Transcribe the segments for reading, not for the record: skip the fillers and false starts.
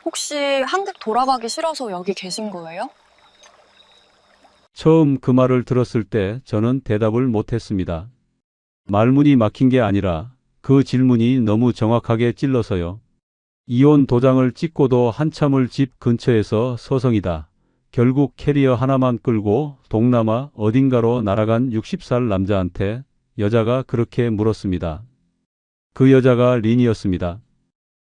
혹시 한국 돌아가기 싫어서 여기 계신 거예요? 처음 그 말을 들었을 때 저는 대답을 못했습니다. 말문이 막힌 게 아니라 그 질문이 너무 정확하게 찔러서요. 이혼 도장을 찍고도 한참을 집 근처에서 서성이다. 결국 캐리어 하나만 끌고 동남아 어딘가로 날아간 60살 남자한테 여자가 그렇게 물었습니다. 그 여자가 린이었습니다.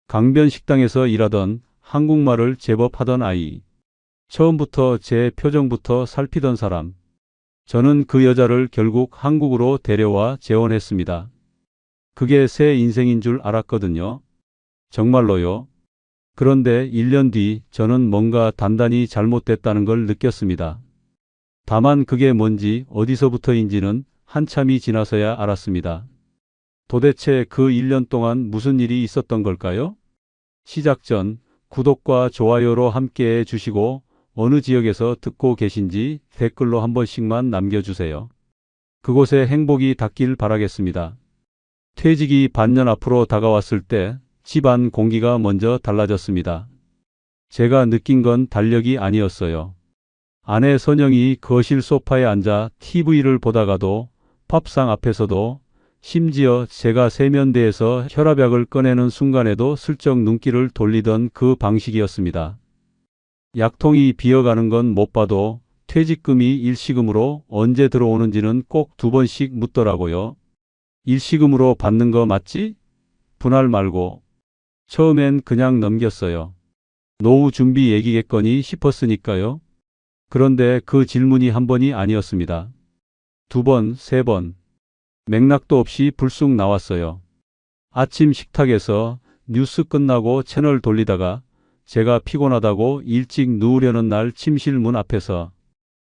강변 식당에서 일하던 한국말을 제법 하던 아이. 처음부터 제 표정부터 살피던 사람. 저는 그 여자를 결국 한국으로 데려와 재혼했습니다. 그게 새 인생인 줄 알았거든요. 정말로요. 그런데 1년 뒤 저는 뭔가 단단히 잘못됐다는 걸 느꼈습니다. 다만 그게 뭔지 어디서부터인지는 한참이 지나서야 알았습니다. 도대체 그 1년 동안 무슨 일이 있었던 걸까요? 시작 전 구독과 좋아요로 함께해 주시고 어느 지역에서 듣고 계신지 댓글로 한 번씩만 남겨주세요. 그곳에 행복이 닿길 바라겠습니다. 퇴직이 반년 앞으로 다가왔을 때 집안 공기가 먼저 달라졌습니다. 제가 느낀 건 달력이 아니었어요. 아내 선영이 거실 소파에 앉아 TV를 보다가도 밥상 앞에서도 심지어 제가 세면대에서 혈압약을 꺼내는 순간에도 슬쩍 눈길을 돌리던 그 방식이었습니다. 약통이 비어가는 건 못 봐도 퇴직금이 일시금으로 언제 들어오는지는 꼭 2번씩 묻더라고요. 일시금으로 받는 거 맞지? 분할 말고. 처음엔 그냥 넘겼어요. 노후 준비 얘기겠거니 싶었으니까요. 그런데 그 질문이 한 번이 아니었습니다. 2번, 3번. 맥락도 없이 불쑥 나왔어요. 아침 식탁에서 뉴스 끝나고 채널 돌리다가 제가 피곤하다고 일찍 누우려는 날 침실 문 앞에서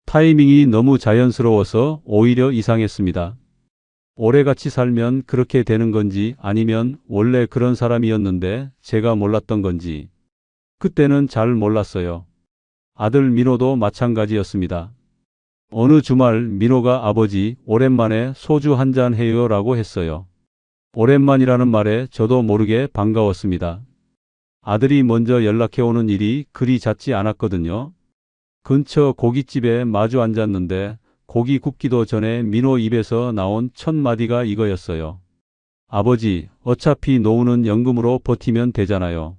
타이밍이 너무 자연스러워서 오히려 이상했습니다. 오래같이 살면 그렇게 되는 건지 아니면 원래 그런 사람이었는데 제가 몰랐던 건지. 그때는 잘 몰랐어요. 아들 민호도 마찬가지였습니다. 어느 주말 민호가 아버지 오랜만에 소주 한잔 해요 라고 했어요. 오랜만이라는 말에 저도 모르게 반가웠습니다. 아들이 먼저 연락해 오는 일이 그리 잦지 않았거든요. 근처 고깃집에 마주 앉았는데 고기 굽기도 전에 민호 입에서 나온 첫 마디가 이거였어요. 아버지, 어차피 노후는 연금으로 버티면 되잖아요.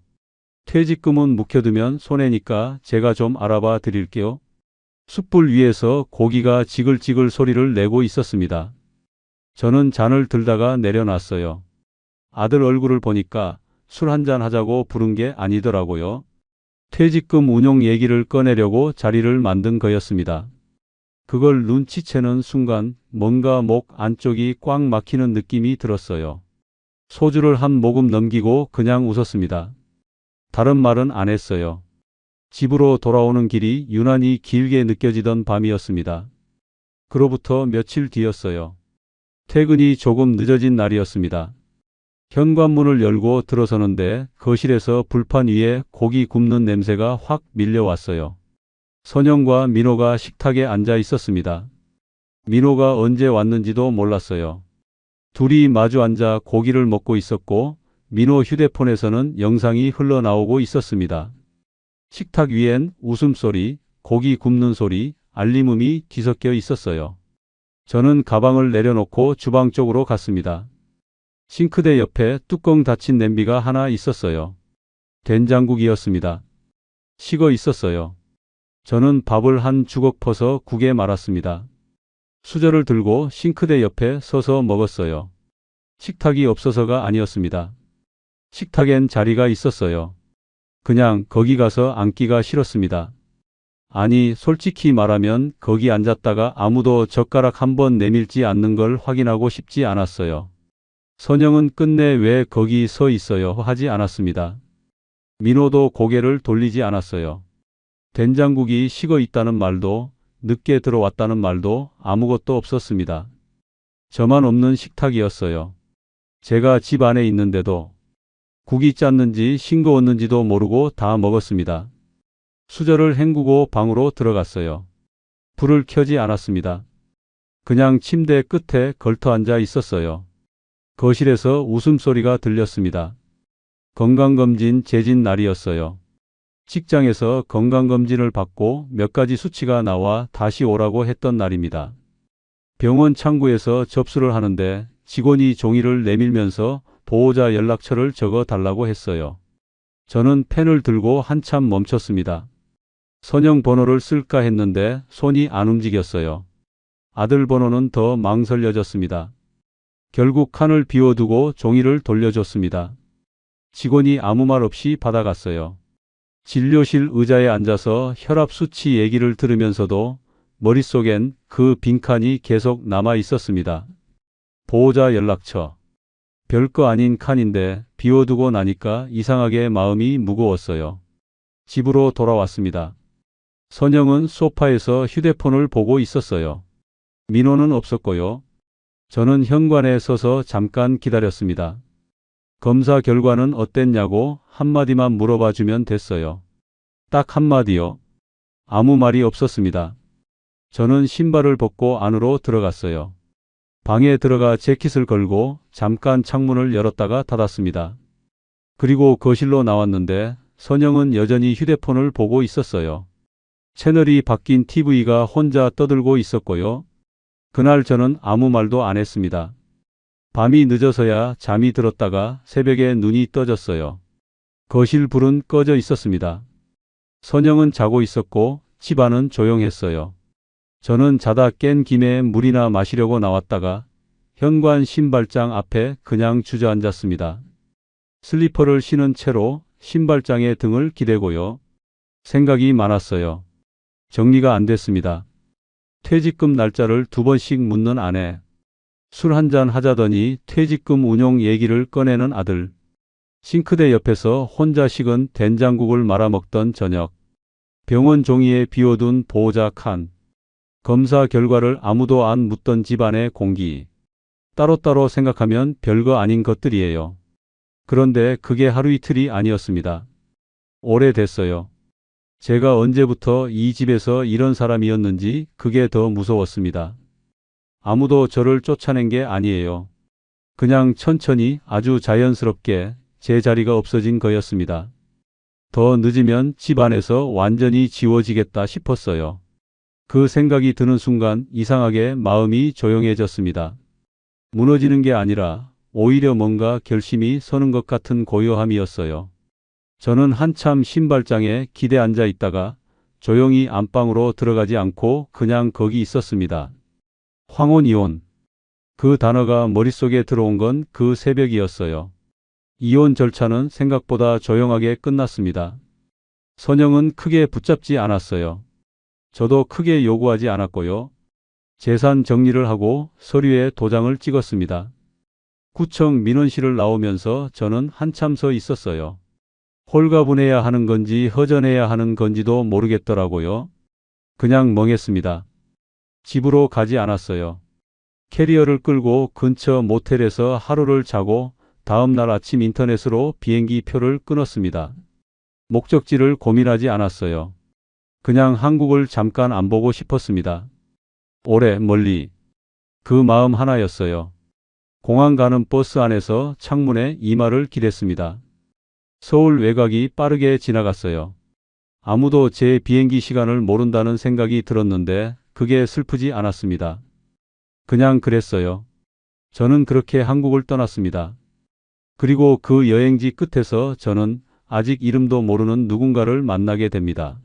퇴직금은 묵혀두면 손해니까 제가 좀 알아봐 드릴게요. 숯불 위에서 고기가 지글지글 소리를 내고 있었습니다. 저는 잔을 들다가 내려놨어요. 아들 얼굴을 보니까 술 한잔 하자고 부른 게 아니더라고요. 퇴직금 운용 얘기를 꺼내려고 자리를 만든 거였습니다. 그걸 눈치채는 순간 뭔가 목 안쪽이 꽉 막히는 느낌이 들었어요. 소주를 한 모금 넘기고 그냥 웃었습니다. 다른 말은 안 했어요. 집으로 돌아오는 길이 유난히 길게 느껴지던 밤이었습니다. 그로부터 며칠 뒤였어요. 퇴근이 조금 늦어진 날이었습니다. 현관문을 열고 들어서는데 거실에서 불판 위에 고기 굽는 냄새가 확 밀려왔어요. 선영과 민호가 식탁에 앉아 있었습니다. 민호가 언제 왔는지도 몰랐어요. 둘이 마주 앉아 고기를 먹고 있었고 민호 휴대폰에서는 영상이 흘러나오고 있었습니다. 식탁 위엔 웃음소리, 고기 굽는 소리, 알림음이 뒤섞여 있었어요. 저는 가방을 내려놓고 주방 쪽으로 갔습니다. 싱크대 옆에 뚜껑 닫힌 냄비가 하나 있었어요. 된장국이었습니다. 식어 있었어요. 저는 밥을 한 주걱 퍼서 국에 말았습니다. 수저를 들고 싱크대 옆에 서서 먹었어요. 식탁이 없어서가 아니었습니다. 식탁엔 자리가 있었어요. 그냥 거기 가서 앉기가 싫었습니다. 아니, 솔직히 말하면 거기 앉았다가 아무도 젓가락 한 번 내밀지 않는 걸 확인하고 싶지 않았어요. 선영은 끝내 왜 거기 서 있어요 하지 않았습니다. 민호도 고개를 돌리지 않았어요. 된장국이 식어 있다는 말도 늦게 들어왔다는 말도 아무것도 없었습니다. 저만 없는 식탁이었어요. 제가 집 안에 있는데도 국이 짰는지 싱거웠는지도 모르고 다 먹었습니다. 수저를 헹구고 방으로 들어갔어요. 불을 켜지 않았습니다. 그냥 침대 끝에 걸터 앉아 있었어요. 거실에서 웃음소리가 들렸습니다. 건강검진 재진 날이었어요. 직장에서 건강검진을 받고 몇 가지 수치가 나와 다시 오라고 했던 날입니다. 병원 창구에서 접수를 하는데 직원이 종이를 내밀면서 보호자 연락처를 적어 달라고 했어요. 저는 펜을 들고 한참 멈췄습니다. 선영 번호를 쓸까 했는데 손이 안 움직였어요. 아들 번호는 더 망설여졌습니다. 결국 칸을 비워두고 종이를 돌려줬습니다. 직원이 아무 말 없이 받아갔어요. 진료실 의자에 앉아서 혈압 수치 얘기를 들으면서도 머릿속엔 그 빈칸이 계속 남아 있었습니다. 보호자 연락처. 별거 아닌 칸인데 비워두고 나니까 이상하게 마음이 무거웠어요. 집으로 돌아왔습니다. 선영은 소파에서 휴대폰을 보고 있었어요. 민호는 없었고요. 저는 현관에 서서 잠깐 기다렸습니다. 검사 결과는 어땠냐고 한마디만 물어봐 주면 됐어요. 딱 한마디요. 아무 말이 없었습니다. 저는 신발을 벗고 안으로 들어갔어요. 방에 들어가 재킷을 걸고 잠깐 창문을 열었다가 닫았습니다. 그리고 거실로 나왔는데 선영은 여전히 휴대폰을 보고 있었어요. 채널이 바뀐 TV가 혼자 떠들고 있었고요. 그날 저는 아무 말도 안 했습니다. 밤이 늦어서야 잠이 들었다가 새벽에 눈이 떠졌어요. 거실 불은 꺼져 있었습니다. 선영은 자고 있었고 집안은 조용했어요. 저는 자다 깬 김에 물이나 마시려고 나왔다가 현관 신발장 앞에 그냥 주저앉았습니다. 슬리퍼를 신은 채로 신발장에 등을 기대고요. 생각이 많았어요. 정리가 안 됐습니다. 퇴직금 날짜를 2번씩 묻는 아내. 술 한잔 하자더니 퇴직금 운용 얘기를 꺼내는 아들. 싱크대 옆에서 혼자 식은 된장국을 말아먹던 저녁. 병원 종이에 비워둔 보호자 칸. 검사 결과를 아무도 안 묻던 집안의 공기. 따로따로 생각하면 별거 아닌 것들이에요. 그런데 그게 하루 이틀이 아니었습니다. 오래됐어요. 제가 언제부터 이 집에서 이런 사람이었는지 그게 더 무서웠습니다. 아무도 저를 쫓아낸 게 아니에요. 그냥 천천히 아주 자연스럽게 제 자리가 없어진 거였습니다. 더 늦으면 집 안에서 완전히 지워지겠다 싶었어요. 그 생각이 드는 순간 이상하게 마음이 조용해졌습니다. 무너지는 게 아니라 오히려 뭔가 결심이 서는 것 같은 고요함이었어요. 저는 한참 신발장에 기대 앉아 있다가 조용히 안방으로 들어가지 않고 그냥 거기 있었습니다. 황혼 이혼. 그 단어가 머릿속에 들어온 건 그 새벽이었어요. 이혼 절차는 생각보다 조용하게 끝났습니다. 선영은 크게 붙잡지 않았어요. 저도 크게 요구하지 않았고요. 재산 정리를 하고 서류에 도장을 찍었습니다. 구청 민원실을 나오면서 저는 한참 서 있었어요. 홀가분해야 하는 건지 허전해야 하는 건지도 모르겠더라고요. 그냥 멍했습니다. 집으로 가지 않았어요. 캐리어를 끌고 근처 모텔에서 하루를 자고 다음 날 아침 인터넷으로 비행기 표를 끊었습니다. 목적지를 고민하지 않았어요. 그냥 한국을 잠깐 안 보고 싶었습니다. 오래 멀리. 그 마음 하나였어요. 공항 가는 버스 안에서 창문에 이마를 기댔습니다. 서울 외곽이 빠르게 지나갔어요. 아무도 제 비행기 시간을 모른다는 생각이 들었는데 그게 슬프지 않았습니다. 그냥 그랬어요. 저는 그렇게 한국을 떠났습니다. 그리고 그 여행지 끝에서 저는 아직 이름도 모르는 누군가를 만나게 됩니다.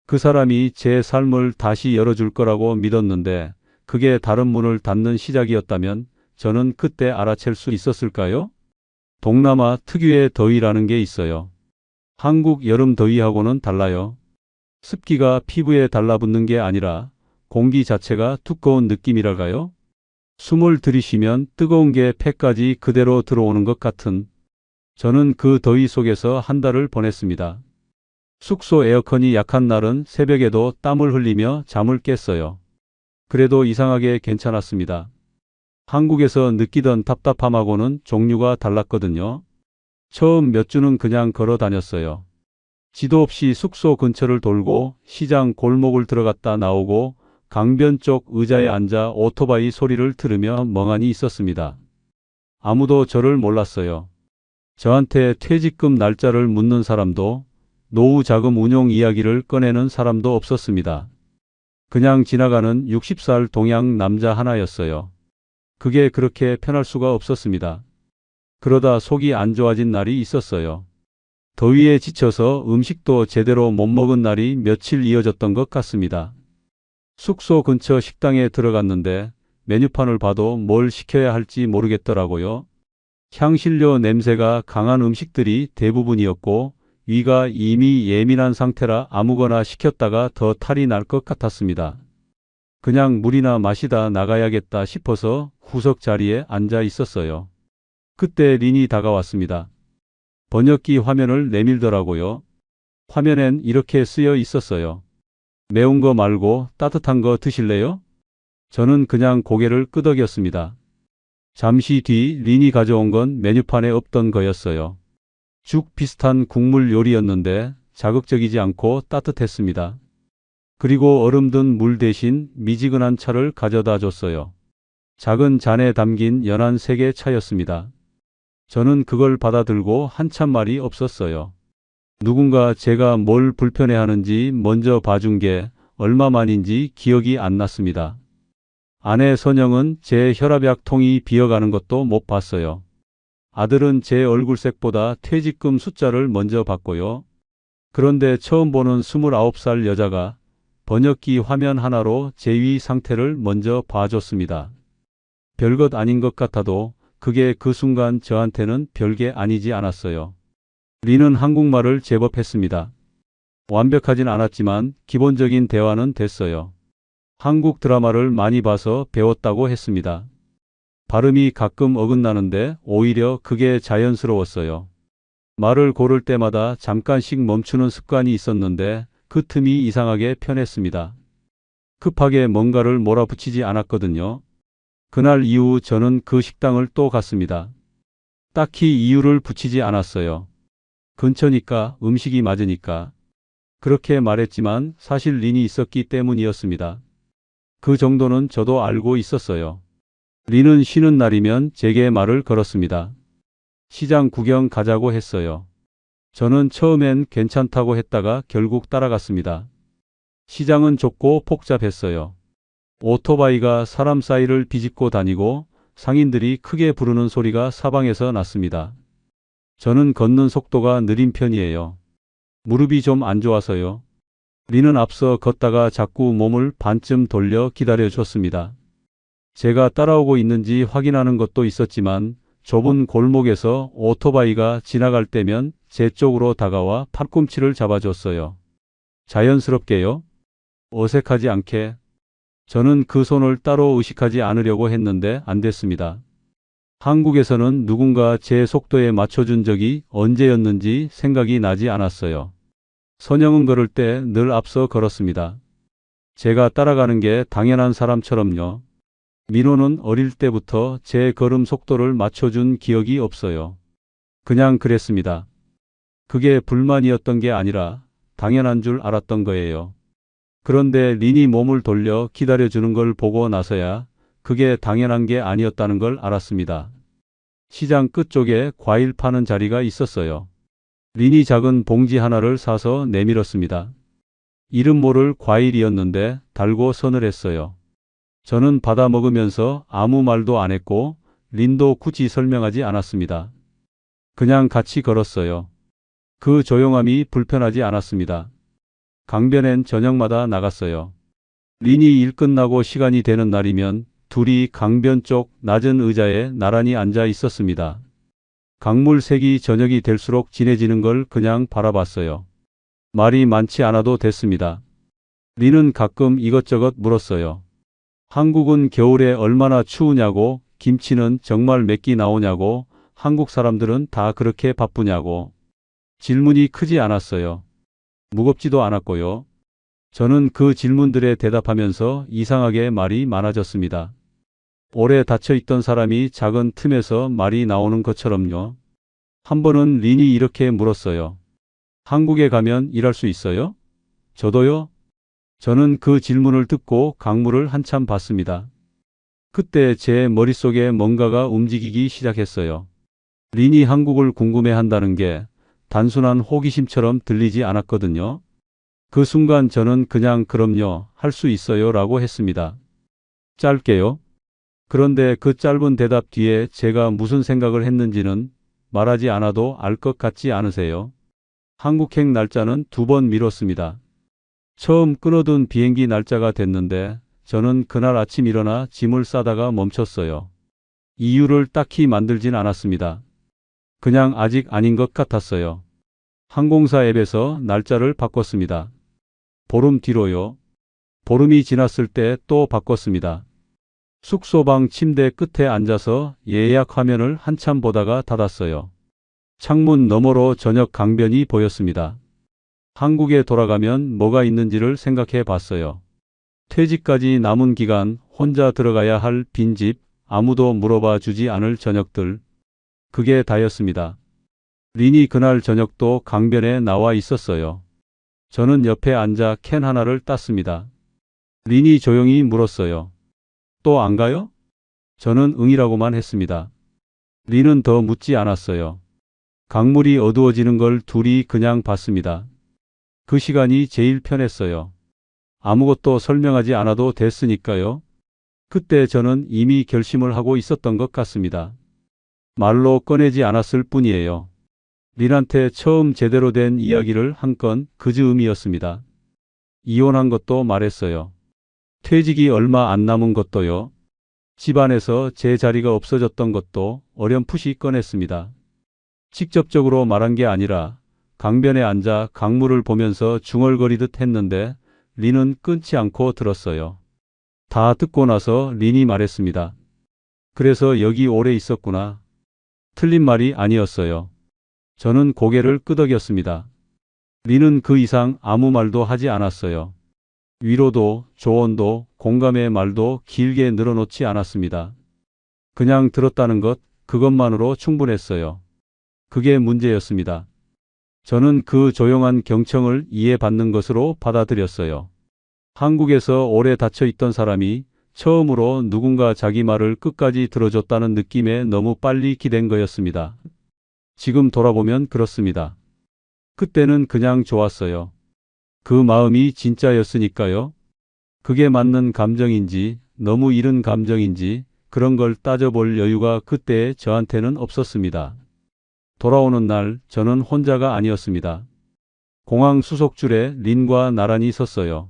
그 사람이 제 삶을 다시 열어줄 거라고 믿었는데 그게 다른 문을 닫는 시작이었다면 저는 그때 알아챌 수 있었을까요? 동남아 특유의 더위라는 게 있어요. 한국 여름 더위하고는 달라요. 습기가 피부에 달라붙는 게 아니라 공기 자체가 두꺼운 느낌이랄까요? 숨을 들이쉬면 뜨거운 게 폐까지 그대로 들어오는 것 같은. 저는 그 더위 속에서 한 달을 보냈습니다. 숙소 에어컨이 약한 날은 새벽에도 땀을 흘리며 잠을 깼어요. 그래도 이상하게 괜찮았습니다. 한국에서 느끼던 답답함하고는 종류가 달랐거든요. 처음 몇 주는 그냥 걸어 다녔어요. 지도 없이 숙소 근처를 돌고 시장 골목을 들어갔다 나오고 강변 쪽 의자에 앉아 오토바이 소리를 들으며 멍하니 있었습니다. 아무도 저를 몰랐어요. 저한테 퇴직금 날짜를 묻는 사람도 노후 자금 운용 이야기를 꺼내는 사람도 없었습니다. 그냥 지나가는 60살 동양 남자 하나였어요. 그게 그렇게 편할 수가 없었습니다. 그러다 속이 안 좋아진 날이 있었어요. 더위에 지쳐서 음식도 제대로 못 먹은 날이 며칠 이어졌던 것 같습니다. 숙소 근처 식당에 들어갔는데 메뉴판을 봐도 뭘 시켜야 할지 모르겠더라고요. 향신료 냄새가 강한 음식들이 대부분이었고 위가 이미 예민한 상태라 아무거나 시켰다가 더 탈이 날 것 같았습니다. 그냥 물이나 마시다 나가야겠다 싶어서 후석 자리에 앉아 있었어요. 그때 린이 다가왔습니다. 번역기 화면을 내밀더라고요. 화면엔 이렇게 쓰여 있었어요. 매운 거 말고 따뜻한 거 드실래요? 저는 그냥 고개를 끄덕였습니다. 잠시 뒤 린이 가져온 건 메뉴판에 없던 거였어요. 죽 비슷한 국물 요리였는데 자극적이지 않고 따뜻했습니다. 그리고 얼음 든 물 대신 미지근한 차를 가져다 줬어요. 작은 잔에 담긴 연한 색의 차였습니다. 저는 그걸 받아들고 한참 말이 없었어요. 누군가 제가 뭘 불편해하는지 먼저 봐준 게 얼마만인지 기억이 안 났습니다. 아내 선영은 제 혈압약 통이 비어가는 것도 못 봤어요. 아들은 제 얼굴색보다 퇴직금 숫자를 먼저 봤고요. 그런데 처음 보는 29살 여자가 번역기 화면 하나로 제 위 상태를 먼저 봐줬습니다. 별것 아닌 것 같아도 그게 그 순간 저한테는 별게 아니지 않았어요. 린은 한국말을 제법 했습니다. 완벽하진 않았지만 기본적인 대화는 됐어요. 한국 드라마를 많이 봐서 배웠다고 했습니다. 발음이 가끔 어긋나는데 오히려 그게 자연스러웠어요. 말을 고를 때마다 잠깐씩 멈추는 습관이 있었는데 그 틈이 이상하게 편했습니다. 급하게 뭔가를 몰아붙이지 않았거든요. 그날 이후 저는 그 식당을 또 갔습니다. 딱히 이유를 붙이지 않았어요. 근처니까, 음식이 맞으니까. 그렇게 말했지만 사실 린이 있었기 때문이었습니다. 그 정도는 저도 알고 있었어요. 린은 쉬는 날이면 제게 말을 걸었습니다. 시장 구경 가자고 했어요. 저는 처음엔 괜찮다고 했다가 결국 따라갔습니다. 시장은 좁고 복잡했어요. 오토바이가 사람 사이를 비집고 다니고 상인들이 크게 부르는 소리가 사방에서 났습니다. 저는 걷는 속도가 느린 편이에요. 무릎이 좀 안 좋아서요. 린은 앞서 걷다가 자꾸 몸을 반쯤 돌려 기다려줬습니다. 제가 따라오고 있는지 확인하는 것도 있었지만 좁은 골목에서 오토바이가 지나갈 때면 제 쪽으로 다가와 팔꿈치를 잡아줬어요. 자연스럽게요. 어색하지 않게. 저는 그 손을 따로 의식하지 않으려고 했는데 안 됐습니다. 한국에서는 누군가 제 속도에 맞춰준 적이 언제였는지 생각이 나지 않았어요. 선영은 걸을 때 늘 앞서 걸었습니다. 제가 따라가는 게 당연한 사람처럼요. 민호는 어릴 때부터 제 걸음 속도를 맞춰준 기억이 없어요. 그냥 그랬습니다. 그게 불만이었던 게 아니라 당연한 줄 알았던 거예요. 그런데 린이 몸을 돌려 기다려주는 걸 보고 나서야 그게 당연한 게 아니었다는 걸 알았습니다. 시장 끝쪽에 과일 파는 자리가 있었어요. 린이 작은 봉지 하나를 사서 내밀었습니다. 이름 모를 과일이었는데 달고 서늘했어요. 저는 받아 먹으면서 아무 말도 안 했고 린도 굳이 설명하지 않았습니다. 그냥 같이 걸었어요. 그 조용함이 불편하지 않았습니다. 강변엔 저녁마다 나갔어요. 린이 일 끝나고 시간이 되는 날이면 둘이 강변 쪽 낮은 의자에 나란히 앉아 있었습니다. 강물색이 저녁이 될수록 진해지는 걸 그냥 바라봤어요. 말이 많지 않아도 됐습니다. 린은 가끔 이것저것 물었어요. 한국은 겨울에 얼마나 추우냐고, 김치는 정말 몇 끼 나오냐고, 한국 사람들은 다 그렇게 바쁘냐고. 질문이 크지 않았어요. 무겁지도 않았고요. 저는 그 질문들에 대답하면서 이상하게 말이 많아졌습니다. 오래 닫혀있던 사람이 작은 틈에서 말이 나오는 것처럼요. 한 번은 린이 이렇게 물었어요. 한국에 가면 일할 수 있어요? 저도요? 저는 그 질문을 듣고 강물을 한참 봤습니다. 그때 제 머릿속에 뭔가가 움직이기 시작했어요. 린이 한국을 궁금해한다는 게 단순한 호기심처럼 들리지 않았거든요. 그 순간 저는 그냥 그럼요, 할 수 있어요 라고 했습니다. 짧게요. 그런데 그 짧은 대답 뒤에 제가 무슨 생각을 했는지는 말하지 않아도 알 것 같지 않으세요? 한국행 날짜는 2번 미뤘습니다. 처음 끊어둔 비행기 날짜가 됐는데 저는 그날 아침 일어나 짐을 싸다가 멈췄어요. 이유를 딱히 만들진 않았습니다. 그냥 아직 아닌 것 같았어요. 항공사 앱에서 날짜를 바꿨습니다. 보름 뒤로요. 보름이 지났을 때 또 바꿨습니다. 숙소방 침대 끝에 앉아서 예약 화면을 한참 보다가 닫았어요. 창문 너머로 저녁 강변이 보였습니다. 한국에 돌아가면 뭐가 있는지를 생각해 봤어요. 퇴직까지 남은 기간 혼자 들어가야 할 빈집, 아무도 물어봐 주지 않을 저녁들. 그게 다였습니다. 린이 그날 저녁도 강변에 나와 있었어요. 저는 옆에 앉아 캔 하나를 땄습니다. 린이 조용히 물었어요. 또 안 가요? 저는 응이라고만 했습니다. 린은 더 묻지 않았어요. 강물이 어두워지는 걸 둘이 그냥 봤습니다. 그 시간이 제일 편했어요. 아무것도 설명하지 않아도 됐으니까요. 그때 저는 이미 결심을 하고 있었던 것 같습니다. 말로 꺼내지 않았을 뿐이에요. 린한테 처음 제대로 된 이야기를 한 건 그 즈음이었습니다. 이혼한 것도 말했어요. 퇴직이 얼마 안 남은 것도요. 집안에서 제 자리가 없어졌던 것도 어렴풋이 꺼냈습니다. 직접적으로 말한 게 아니라 강변에 앉아 강물을 보면서 중얼거리듯 했는데 린은 끊지 않고 들었어요. 다 듣고 나서 린이 말했습니다. 그래서 여기 오래 있었구나. 틀린 말이 아니었어요. 저는 고개를 끄덕였습니다. 린은 그 이상 아무 말도 하지 않았어요. 위로도 조언도 공감의 말도 길게 늘어놓지 않았습니다. 그냥 들었다는 것, 그것만으로 충분했어요. 그게 문제였습니다. 저는 그 조용한 경청을 이해받는 것으로 받아들였어요. 한국에서 오래 닫혀있던 사람이 처음으로 누군가 자기 말을 끝까지 들어줬다는 느낌에 너무 빨리 기댄 거였습니다. 지금 돌아보면 그렇습니다. 그때는 그냥 좋았어요. 그 마음이 진짜였으니까요. 그게 맞는 감정인지 너무 이른 감정인지 그런 걸 따져볼 여유가 그때 저한테는 없었습니다. 돌아오는 날 저는 혼자가 아니었습니다. 공항 수속줄에 린과 나란히 섰어요.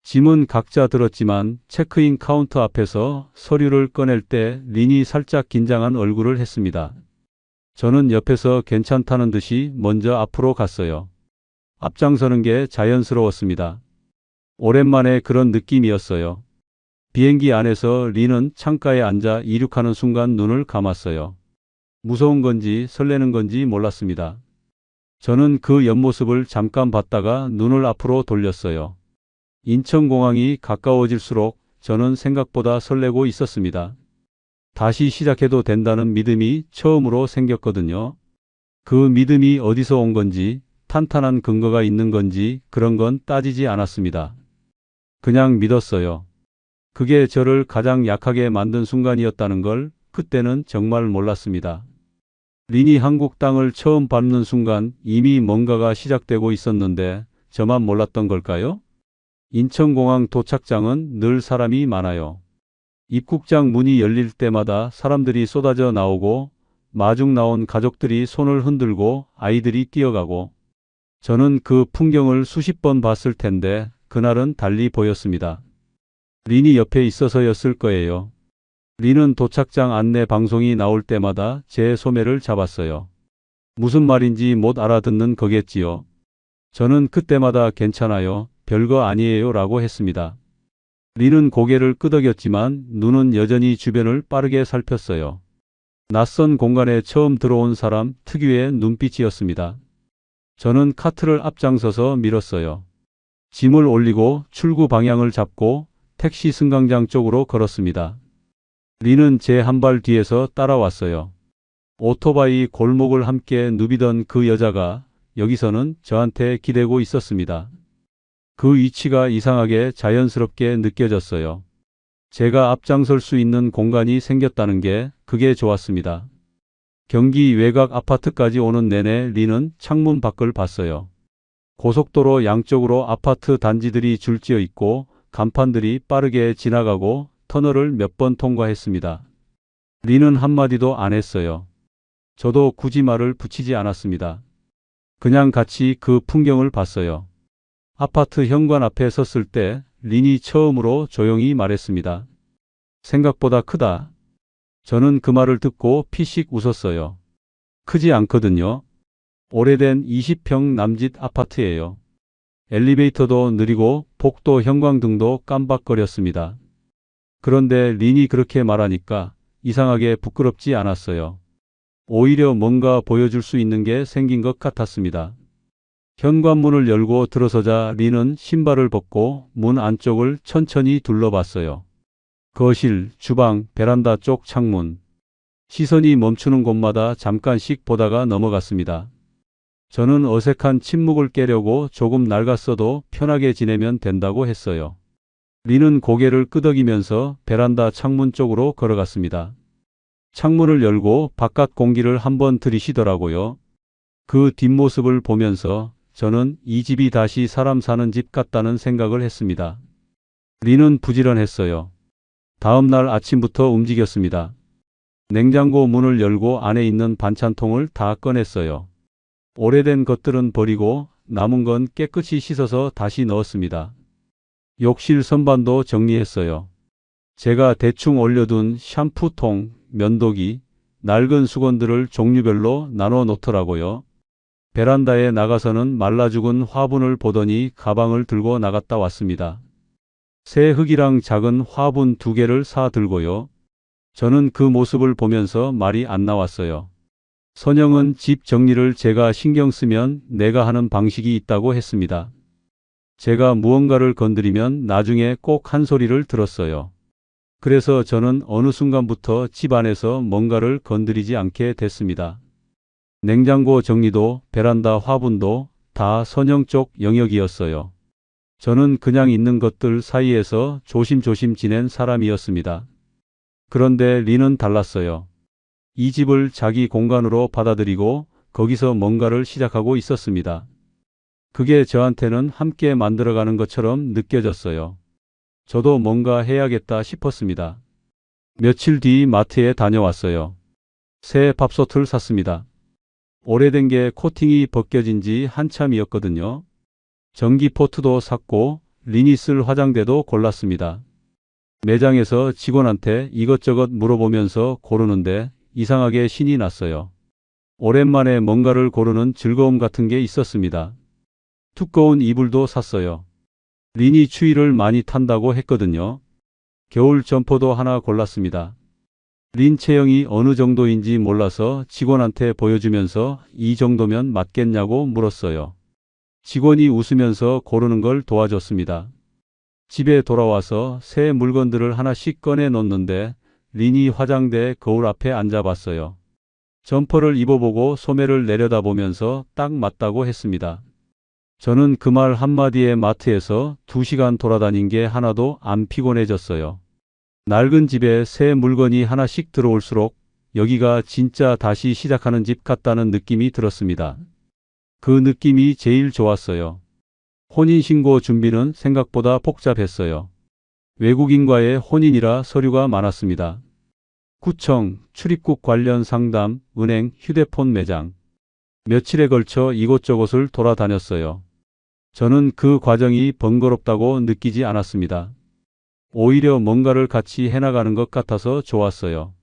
짐은 각자 들었지만 체크인 카운터 앞에서 서류를 꺼낼 때 린이 살짝 긴장한 얼굴을 했습니다. 저는 옆에서 괜찮다는 듯이 먼저 앞으로 갔어요. 앞장서는 게 자연스러웠습니다. 오랜만에 그런 느낌이었어요. 비행기 안에서 린은 창가에 앉아 이륙하는 순간 눈을 감았어요. 무서운 건지 설레는 건지 몰랐습니다. 저는 그 옆모습을 잠깐 봤다가 눈을 앞으로 돌렸어요. 인천공항이 가까워질수록 저는 생각보다 설레고 있었습니다. 다시 시작해도 된다는 믿음이 처음으로 생겼거든요. 그 믿음이 어디서 온 건지, 탄탄한 근거가 있는 건지 그런 건 따지지 않았습니다. 그냥 믿었어요. 그게 저를 가장 약하게 만든 순간이었다는 걸 그때는 정말 몰랐습니다. 린이 한국 땅을 처음 밟는 순간 이미 뭔가가 시작되고 있었는데 저만 몰랐던 걸까요? 인천공항 도착장은 늘 사람이 많아요. 입국장 문이 열릴 때마다 사람들이 쏟아져 나오고 마중 나온 가족들이 손을 흔들고 아이들이 뛰어가고 저는 그 풍경을 수십 번 봤을 텐데 그날은 달리 보였습니다. 린이 옆에 있어서였을 거예요. 린은 도착장 안내 방송이 나올 때마다 제 소매를 잡았어요. 무슨 말인지 못 알아듣는 거겠지요. 저는 그때마다 괜찮아요, 별거 아니에요 라고 했습니다. 린은 고개를 끄덕였지만 눈은 여전히 주변을 빠르게 살폈어요. 낯선 공간에 처음 들어온 사람 특유의 눈빛이었습니다. 저는 카트를 앞장서서 밀었어요. 짐을 올리고 출구 방향을 잡고 택시 승강장 쪽으로 걸었습니다. 린은 제 한 발 뒤에서 따라왔어요. 오토바이 골목을 함께 누비던 그 여자가 여기서는 저한테 기대고 있었습니다. 그 위치가 이상하게 자연스럽게 느껴졌어요. 제가 앞장설 수 있는 공간이 생겼다는 게 그게 좋았습니다. 경기 외곽 아파트까지 오는 내내 린은 창문 밖을 봤어요. 고속도로 양쪽으로 아파트 단지들이 줄지어 있고 간판들이 빠르게 지나가고 터널을 몇 번 통과했습니다. 린은 한마디도 안 했어요. 저도 굳이 말을 붙이지 않았습니다. 그냥 같이 그 풍경을 봤어요. 아파트 현관 앞에 섰을 때 린이 처음으로 조용히 말했습니다. 생각보다 크다. 저는 그 말을 듣고 피식 웃었어요. 크지 않거든요. 오래된 20평 남짓 아파트예요. 엘리베이터도 느리고 복도 형광등도 깜박거렸습니다. 그런데 린이 그렇게 말하니까 이상하게 부끄럽지 않았어요. 오히려 뭔가 보여줄 수 있는 게 생긴 것 같았습니다. 현관문을 열고 들어서자 린은 신발을 벗고 문 안쪽을 천천히 둘러봤어요. 거실, 주방, 베란다 쪽 창문. 시선이 멈추는 곳마다 잠깐씩 보다가 넘어갔습니다. 저는 어색한 침묵을 깨려고 조금 낡았어도 편하게 지내면 된다고 했어요. 린은 고개를 끄덕이면서 베란다 창문 쪽으로 걸어갔습니다. 창문을 열고 바깥 공기를 한번 들이쉬더라고요. 그 뒷모습을 보면서 저는 이 집이 다시 사람 사는 집 같다는 생각을 했습니다. 린은 부지런했어요. 다음 날 아침부터 움직였습니다. 냉장고 문을 열고 안에 있는 반찬통을 다 꺼냈어요. 오래된 것들은 버리고 남은 건 깨끗이 씻어서 다시 넣었습니다. 욕실 선반도 정리했어요. 제가 대충 올려둔 샴푸통, 면도기, 낡은 수건들을 종류별로 나눠 놓더라고요. 베란다에 나가서는 말라 죽은 화분을 보더니 가방을 들고 나갔다 왔습니다. 새 흙이랑 작은 화분 2개를 사 들고요. 저는 그 모습을 보면서 말이 안 나왔어요. 선영은 집 정리를 제가 신경 쓰면 내가 하는 방식이 있다고 했습니다. 제가 무언가를 건드리면 나중에 꼭 한 소리를 들었어요. 그래서 저는 어느 순간부터 집 안에서 뭔가를 건드리지 않게 됐습니다. 냉장고 정리도 베란다 화분도 다 선영 쪽 영역이었어요. 저는 그냥 있는 것들 사이에서 조심조심 지낸 사람이었습니다. 그런데 린은 달랐어요. 이 집을 자기 공간으로 받아들이고 거기서 뭔가를 시작하고 있었습니다. 그게 저한테는 함께 만들어가는 것처럼 느껴졌어요. 저도 뭔가 해야겠다 싶었습니다. 며칠 뒤 마트에 다녀왔어요. 새 밥솥을 샀습니다. 오래된 게 코팅이 벗겨진 지 한참이었거든요. 전기포트도 샀고 린이 쓸 화장대도 골랐습니다. 매장에서 직원한테 이것저것 물어보면서 고르는데 이상하게 신이 났어요. 오랜만에 뭔가를 고르는 즐거움 같은 게 있었습니다. 두꺼운 이불도 샀어요. 린이 추위를 많이 탄다고 했거든요. 겨울 점퍼도 하나 골랐습니다. 린 체형이 어느 정도인지 몰라서 직원한테 보여주면서 이 정도면 맞겠냐고 물었어요. 직원이 웃으면서 고르는 걸 도와줬습니다. 집에 돌아와서 새 물건들을 하나씩 꺼내 놓는데 린이 화장대 거울 앞에 앉아봤어요. 점퍼를 입어보고 소매를 내려다보면서 딱 맞다고 했습니다. 저는 그 말 한마디에 마트에서 2시간 돌아다닌 게 하나도 안 피곤해졌어요. 낡은 집에 새 물건이 하나씩 들어올수록 여기가 진짜 다시 시작하는 집 같다는 느낌이 들었습니다. 그 느낌이 제일 좋았어요. 혼인신고 준비는 생각보다 복잡했어요. 외국인과의 혼인이라 서류가 많았습니다. 구청, 출입국 관련 상담, 은행, 휴대폰 매장. 며칠에 걸쳐 이곳저곳을 돌아다녔어요. 저는 그 과정이 번거롭다고 느끼지 않았습니다. 오히려 뭔가를 같이 해나가는 것 같아서 좋았어요.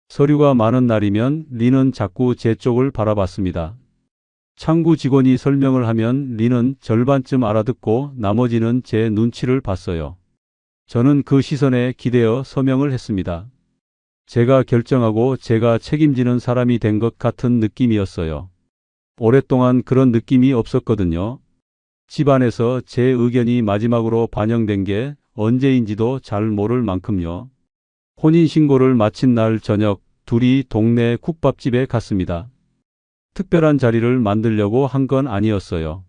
서류가 많은 날이면 린은 자꾸 제 쪽을 바라봤습니다. 창구 직원이 설명을 하면 린은 절반쯤 알아듣고 나머지는 제 눈치를 봤어요. 저는 그 시선에 기대어 서명을 했습니다. 제가 결정하고 제가 책임지는 사람이 된 것 같은 느낌이었어요. 오랫동안 그런 느낌이 없었거든요. 집안에서 제 의견이 마지막으로 반영된 게 언제인지도 잘 모를 만큼요. 혼인신고를 마친 날 저녁 둘이 동네 국밥집에 갔습니다. 특별한 자리를 만들려고 한 건 아니었어요.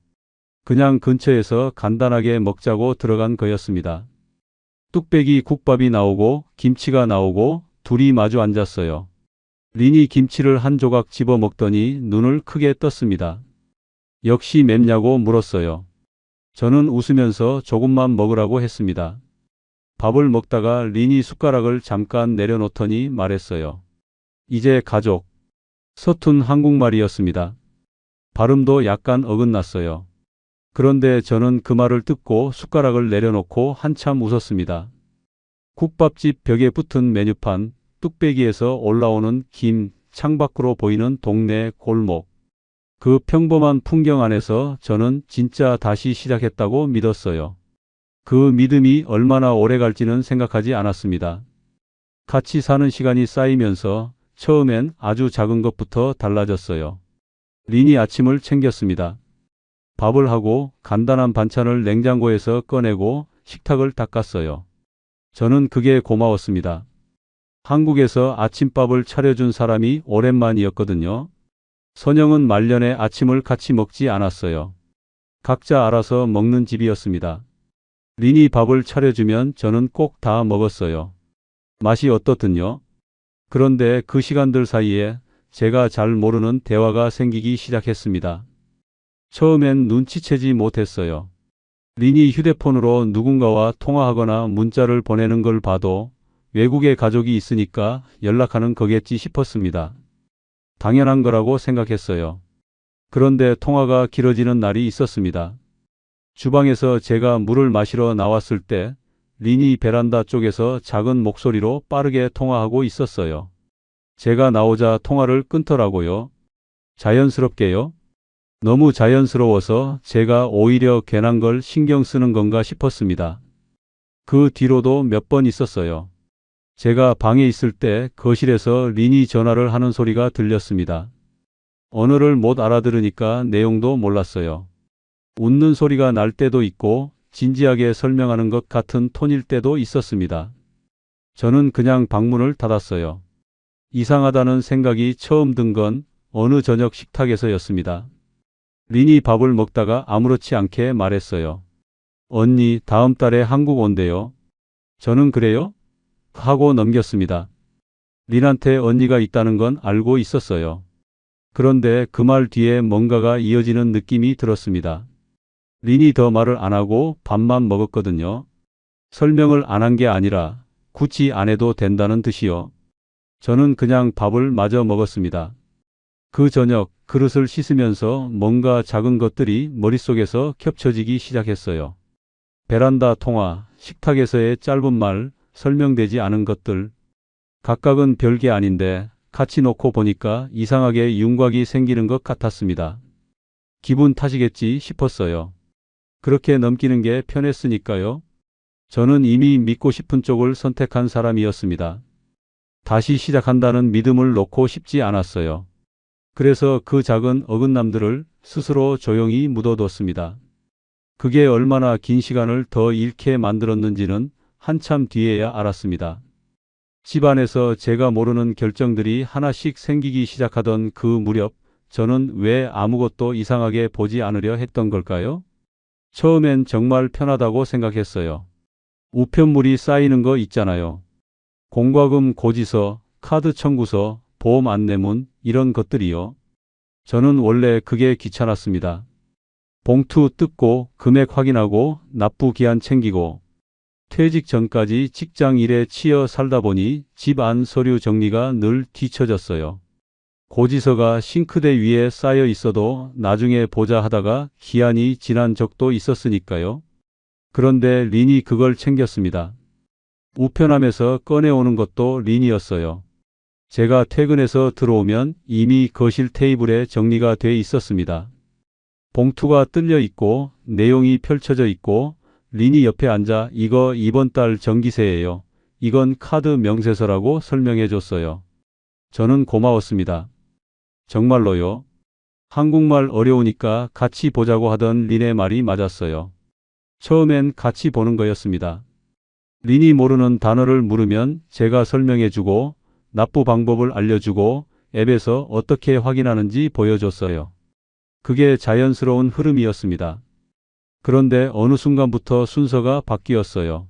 그냥 근처에서 간단하게 먹자고 들어간 거였습니다. 뚝배기 국밥이 나오고 김치가 나오고 둘이 마주 앉았어요. 린이 김치를 한 조각 집어 먹더니 눈을 크게 떴습니다. 역시 맵냐고 물었어요. 저는 웃으면서 조금만 먹으라고 했습니다. 밥을 먹다가 린이 숟가락을 잠깐 내려놓더니 말했어요. 이제 가족. 서툰 한국말이었습니다. 발음도 약간 어긋났어요. 그런데 저는 그 말을 듣고 숟가락을 내려놓고 한참 웃었습니다. 국밥집 벽에 붙은 메뉴판, 뚝배기에서 올라오는 김, 창밖으로 보이는 동네 골목. 그 평범한 풍경 안에서 저는 진짜 다시 시작했다고 믿었어요. 그 믿음이 얼마나 오래 갈지는 생각하지 않았습니다. 같이 사는 시간이 쌓이면서 처음엔 아주 작은 것부터 달라졌어요. 린이 아침을 챙겼습니다. 밥을 하고 간단한 반찬을 냉장고에서 꺼내고 식탁을 닦았어요. 저는 그게 고마웠습니다. 한국에서 아침밥을 차려준 사람이 오랜만이었거든요. 선영은 말년에 아침을 같이 먹지 않았어요. 각자 알아서 먹는 집이었습니다. 린이 밥을 차려주면 저는 꼭 다 먹었어요. 맛이 어떻든요. 그런데 그 시간들 사이에 제가 잘 모르는 대화가 생기기 시작했습니다. 처음엔 눈치채지 못했어요. 린이 휴대폰으로 누군가와 통화하거나 문자를 보내는 걸 봐도 외국에 가족이 있으니까 연락하는 거겠지 싶었습니다. 당연한 거라고 생각했어요. 그런데 통화가 길어지는 날이 있었습니다. 주방에서 제가 물을 마시러 나왔을 때 린이 베란다 쪽에서 작은 목소리로 빠르게 통화하고 있었어요. 제가 나오자 통화를 끊더라고요. 자연스럽게요. 너무 자연스러워서 제가 오히려 괜한 걸 신경 쓰는 건가 싶었습니다. 그 뒤로도 몇 번 있었어요. 제가 방에 있을 때 거실에서 린이 전화를 하는 소리가 들렸습니다. 언어를 못 알아들으니까 내용도 몰랐어요. 웃는 소리가 날 때도 있고 진지하게 설명하는 것 같은 톤일 때도 있었습니다. 저는 그냥 방문을 닫았어요. 이상하다는 생각이 처음 든 건 어느 저녁 식탁에서였습니다. 린이 밥을 먹다가 아무렇지 않게 말했어요. 언니, 다음 달에 한국 온대요. 저는 그래요? 하고 넘겼습니다. 린한테 언니가 있다는 건 알고 있었어요. 그런데 그 말 뒤에 뭔가가 이어지는 느낌이 들었습니다. 린이 더 말을 안 하고 밥만 먹었거든요. 설명을 안 한 게 아니라 굳이 안 해도 된다는 듯이요. 저는 그냥 밥을 마저 먹었습니다. 그 저녁 그릇을 씻으면서 뭔가 작은 것들이 머릿속에서 겹쳐지기 시작했어요. 베란다 통화, 식탁에서의 짧은 말, 설명되지 않은 것들. 각각은 별게 아닌데 같이 놓고 보니까 이상하게 윤곽이 생기는 것 같았습니다. 기분 탓이겠지 싶었어요. 그렇게 넘기는 게 편했으니까요. 저는 이미 믿고 싶은 쪽을 선택한 사람이었습니다. 다시 시작한다는 믿음을 놓고 싶지 않았어요. 그래서 그 작은 어긋남들을 스스로 조용히 묻어뒀습니다. 그게 얼마나 긴 시간을 더 잃게 만들었는지는 한참 뒤에야 알았습니다. 집안에서 제가 모르는 결정들이 하나씩 생기기 시작하던 그 무렵 저는 왜 아무것도 이상하게 보지 않으려 했던 걸까요? 처음엔 정말 편하다고 생각했어요. 우편물이 쌓이는 거 있잖아요. 공과금 고지서, 카드 청구서, 보험 안내문 이런 것들이요. 저는 원래 그게 귀찮았습니다. 봉투 뜯고 금액 확인하고 납부 기한 챙기고 퇴직 전까지 직장 일에 치여 살다 보니 집 안 서류 정리가 늘 뒤처졌어요. 고지서가 싱크대 위에 쌓여 있어도 나중에 보자 하다가 기한이 지난 적도 있었으니까요. 그런데 린이 그걸 챙겼습니다. 우편함에서 꺼내오는 것도 린이었어요. 제가 퇴근해서 들어오면 이미 거실 테이블에 정리가 돼 있었습니다. 봉투가 뜰려 있고 내용이 펼쳐져 있고 린이 옆에 앉아 이거 이번 달 전기세예요. 이건 카드 명세서라고 설명해 줬어요. 저는 고마웠습니다. 정말로요. 한국말 어려우니까 같이 보자고 하던 린의 말이 맞았어요. 처음엔 같이 보는 거였습니다. 린이 모르는 단어를 물으면 제가 설명해 주고 납부 방법을 알려주고 앱에서 어떻게 확인하는지 보여줬어요. 그게 자연스러운 흐름이었습니다. 그런데 어느 순간부터 순서가 바뀌었어요.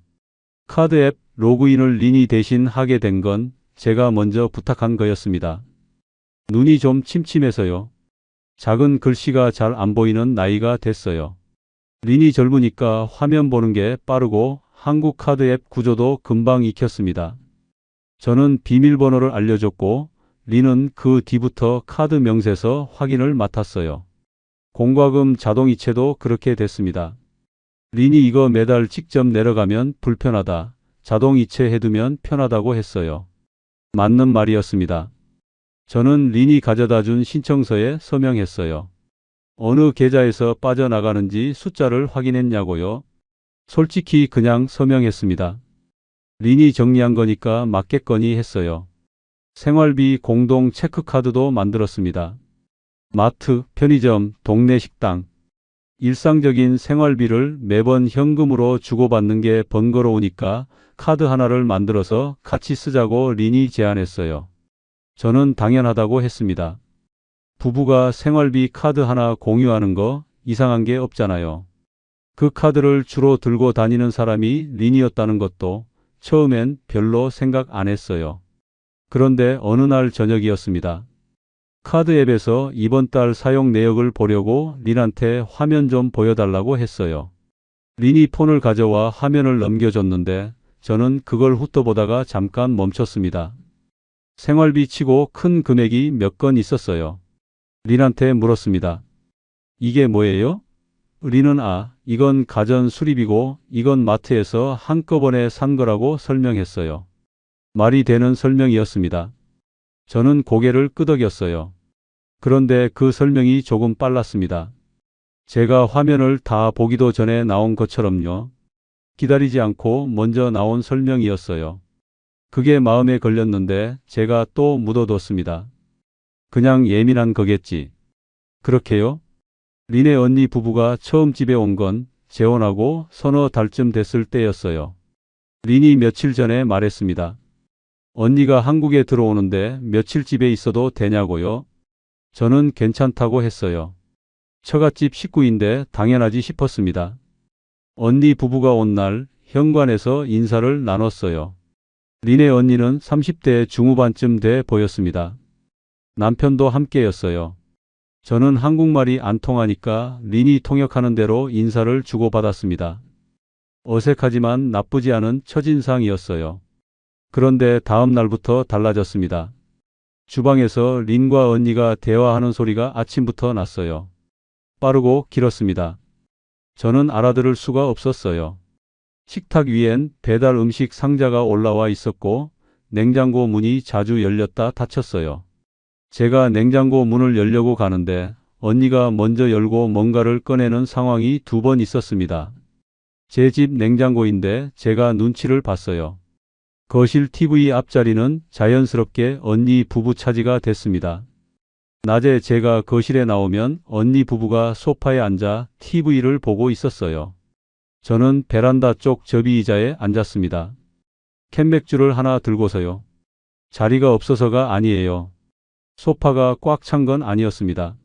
카드 앱 로그인을 린이 대신 하게 된 건 제가 먼저 부탁한 거였습니다. 눈이 좀 침침해서요. 작은 글씨가 잘 안 보이는 나이가 됐어요. 린이 젊으니까 화면 보는 게 빠르고 한국 카드 앱 구조도 금방 익혔습니다. 저는 비밀번호를 알려줬고 린은 그 뒤부터 카드 명세서 확인을 맡았어요. 공과금 자동이체도 그렇게 됐습니다. 린이 이거 매달 직접 내려가면 불편하다. 자동이체 해두면 편하다고 했어요. 맞는 말이었습니다. 저는 린이 가져다 준 신청서에 서명했어요. 어느 계좌에서 빠져나가는지 숫자를 확인했냐고요? 솔직히 그냥 서명했습니다. 린이 정리한 거니까 맞겠거니 했어요. 생활비 공동 체크카드도 만들었습니다. 마트, 편의점, 동네 식당. 일상적인 생활비를 매번 현금으로 주고받는 게 번거로우니까 카드 하나를 만들어서 같이 쓰자고 린이 제안했어요. 저는 당연하다고 했습니다. 부부가 생활비 카드 하나 공유하는 거 이상한 게 없잖아요. 그 카드를 주로 들고 다니는 사람이 린이었다는 것도 처음엔 별로 생각 안 했어요. 그런데 어느 날 저녁이었습니다. 카드 앱에서 이번 달 사용 내역을 보려고 린한테 화면 좀 보여달라고 했어요. 린이 폰을 가져와 화면을 넘겨줬는데 저는 그걸 훑어보다가 잠깐 멈췄습니다. 생활비 치고 큰 금액이 몇 건 있었어요. 린한테 물었습니다. 이게 뭐예요? 린은 이건 가전 수리비고 이건 마트에서 한꺼번에 산 거라고 설명했어요. 말이 되는 설명이었습니다. 저는 고개를 끄덕였어요. 그런데 그 설명이 조금 빨랐습니다. 제가 화면을 다 보기도 전에 나온 것처럼요. 기다리지 않고 먼저 나온 설명이었어요. 그게 마음에 걸렸는데 제가 또 묻어뒀습니다. 그냥 예민한 거겠지. 그렇게요? 린의 언니 부부가 처음 집에 온 건 재혼하고 서너 달쯤 됐을 때였어요. 린이 며칠 전에 말했습니다. 언니가 한국에 들어오는데 며칠 집에 있어도 되냐고요? 저는 괜찮다고 했어요. 처갓집 식구인데 당연하지 싶었습니다. 언니 부부가 온 날 현관에서 인사를 나눴어요. 린의 언니는 30대 중후반쯤 돼 보였습니다. 남편도 함께였어요. 저는 한국말이 안 통하니까 린이 통역하는 대로 인사를 주고받았습니다. 어색하지만 나쁘지 않은 첫인상이었어요. 그런데 다음 날부터 달라졌습니다. 주방에서 린과 언니가 대화하는 소리가 아침부터 났어요. 빠르고 길었습니다. 저는 알아들을 수가 없었어요. 식탁 위엔 배달 음식 상자가 올라와 있었고 냉장고 문이 자주 열렸다 닫혔어요. 제가 냉장고 문을 열려고 가는데 언니가 먼저 열고 뭔가를 꺼내는 상황이 2번 있었습니다. 제 집 냉장고인데 제가 눈치를 봤어요. 거실 TV 앞자리는 자연스럽게 언니 부부 차지가 됐습니다. 낮에 제가 거실에 나오면 언니 부부가 소파에 앉아 TV를 보고 있었어요. 저는 베란다 쪽 접이 의자에 앉았습니다. 캔맥주를 하나 들고서요. 자리가 없어서가 아니에요. 소파가 꽉 찬 건 아니었습니다.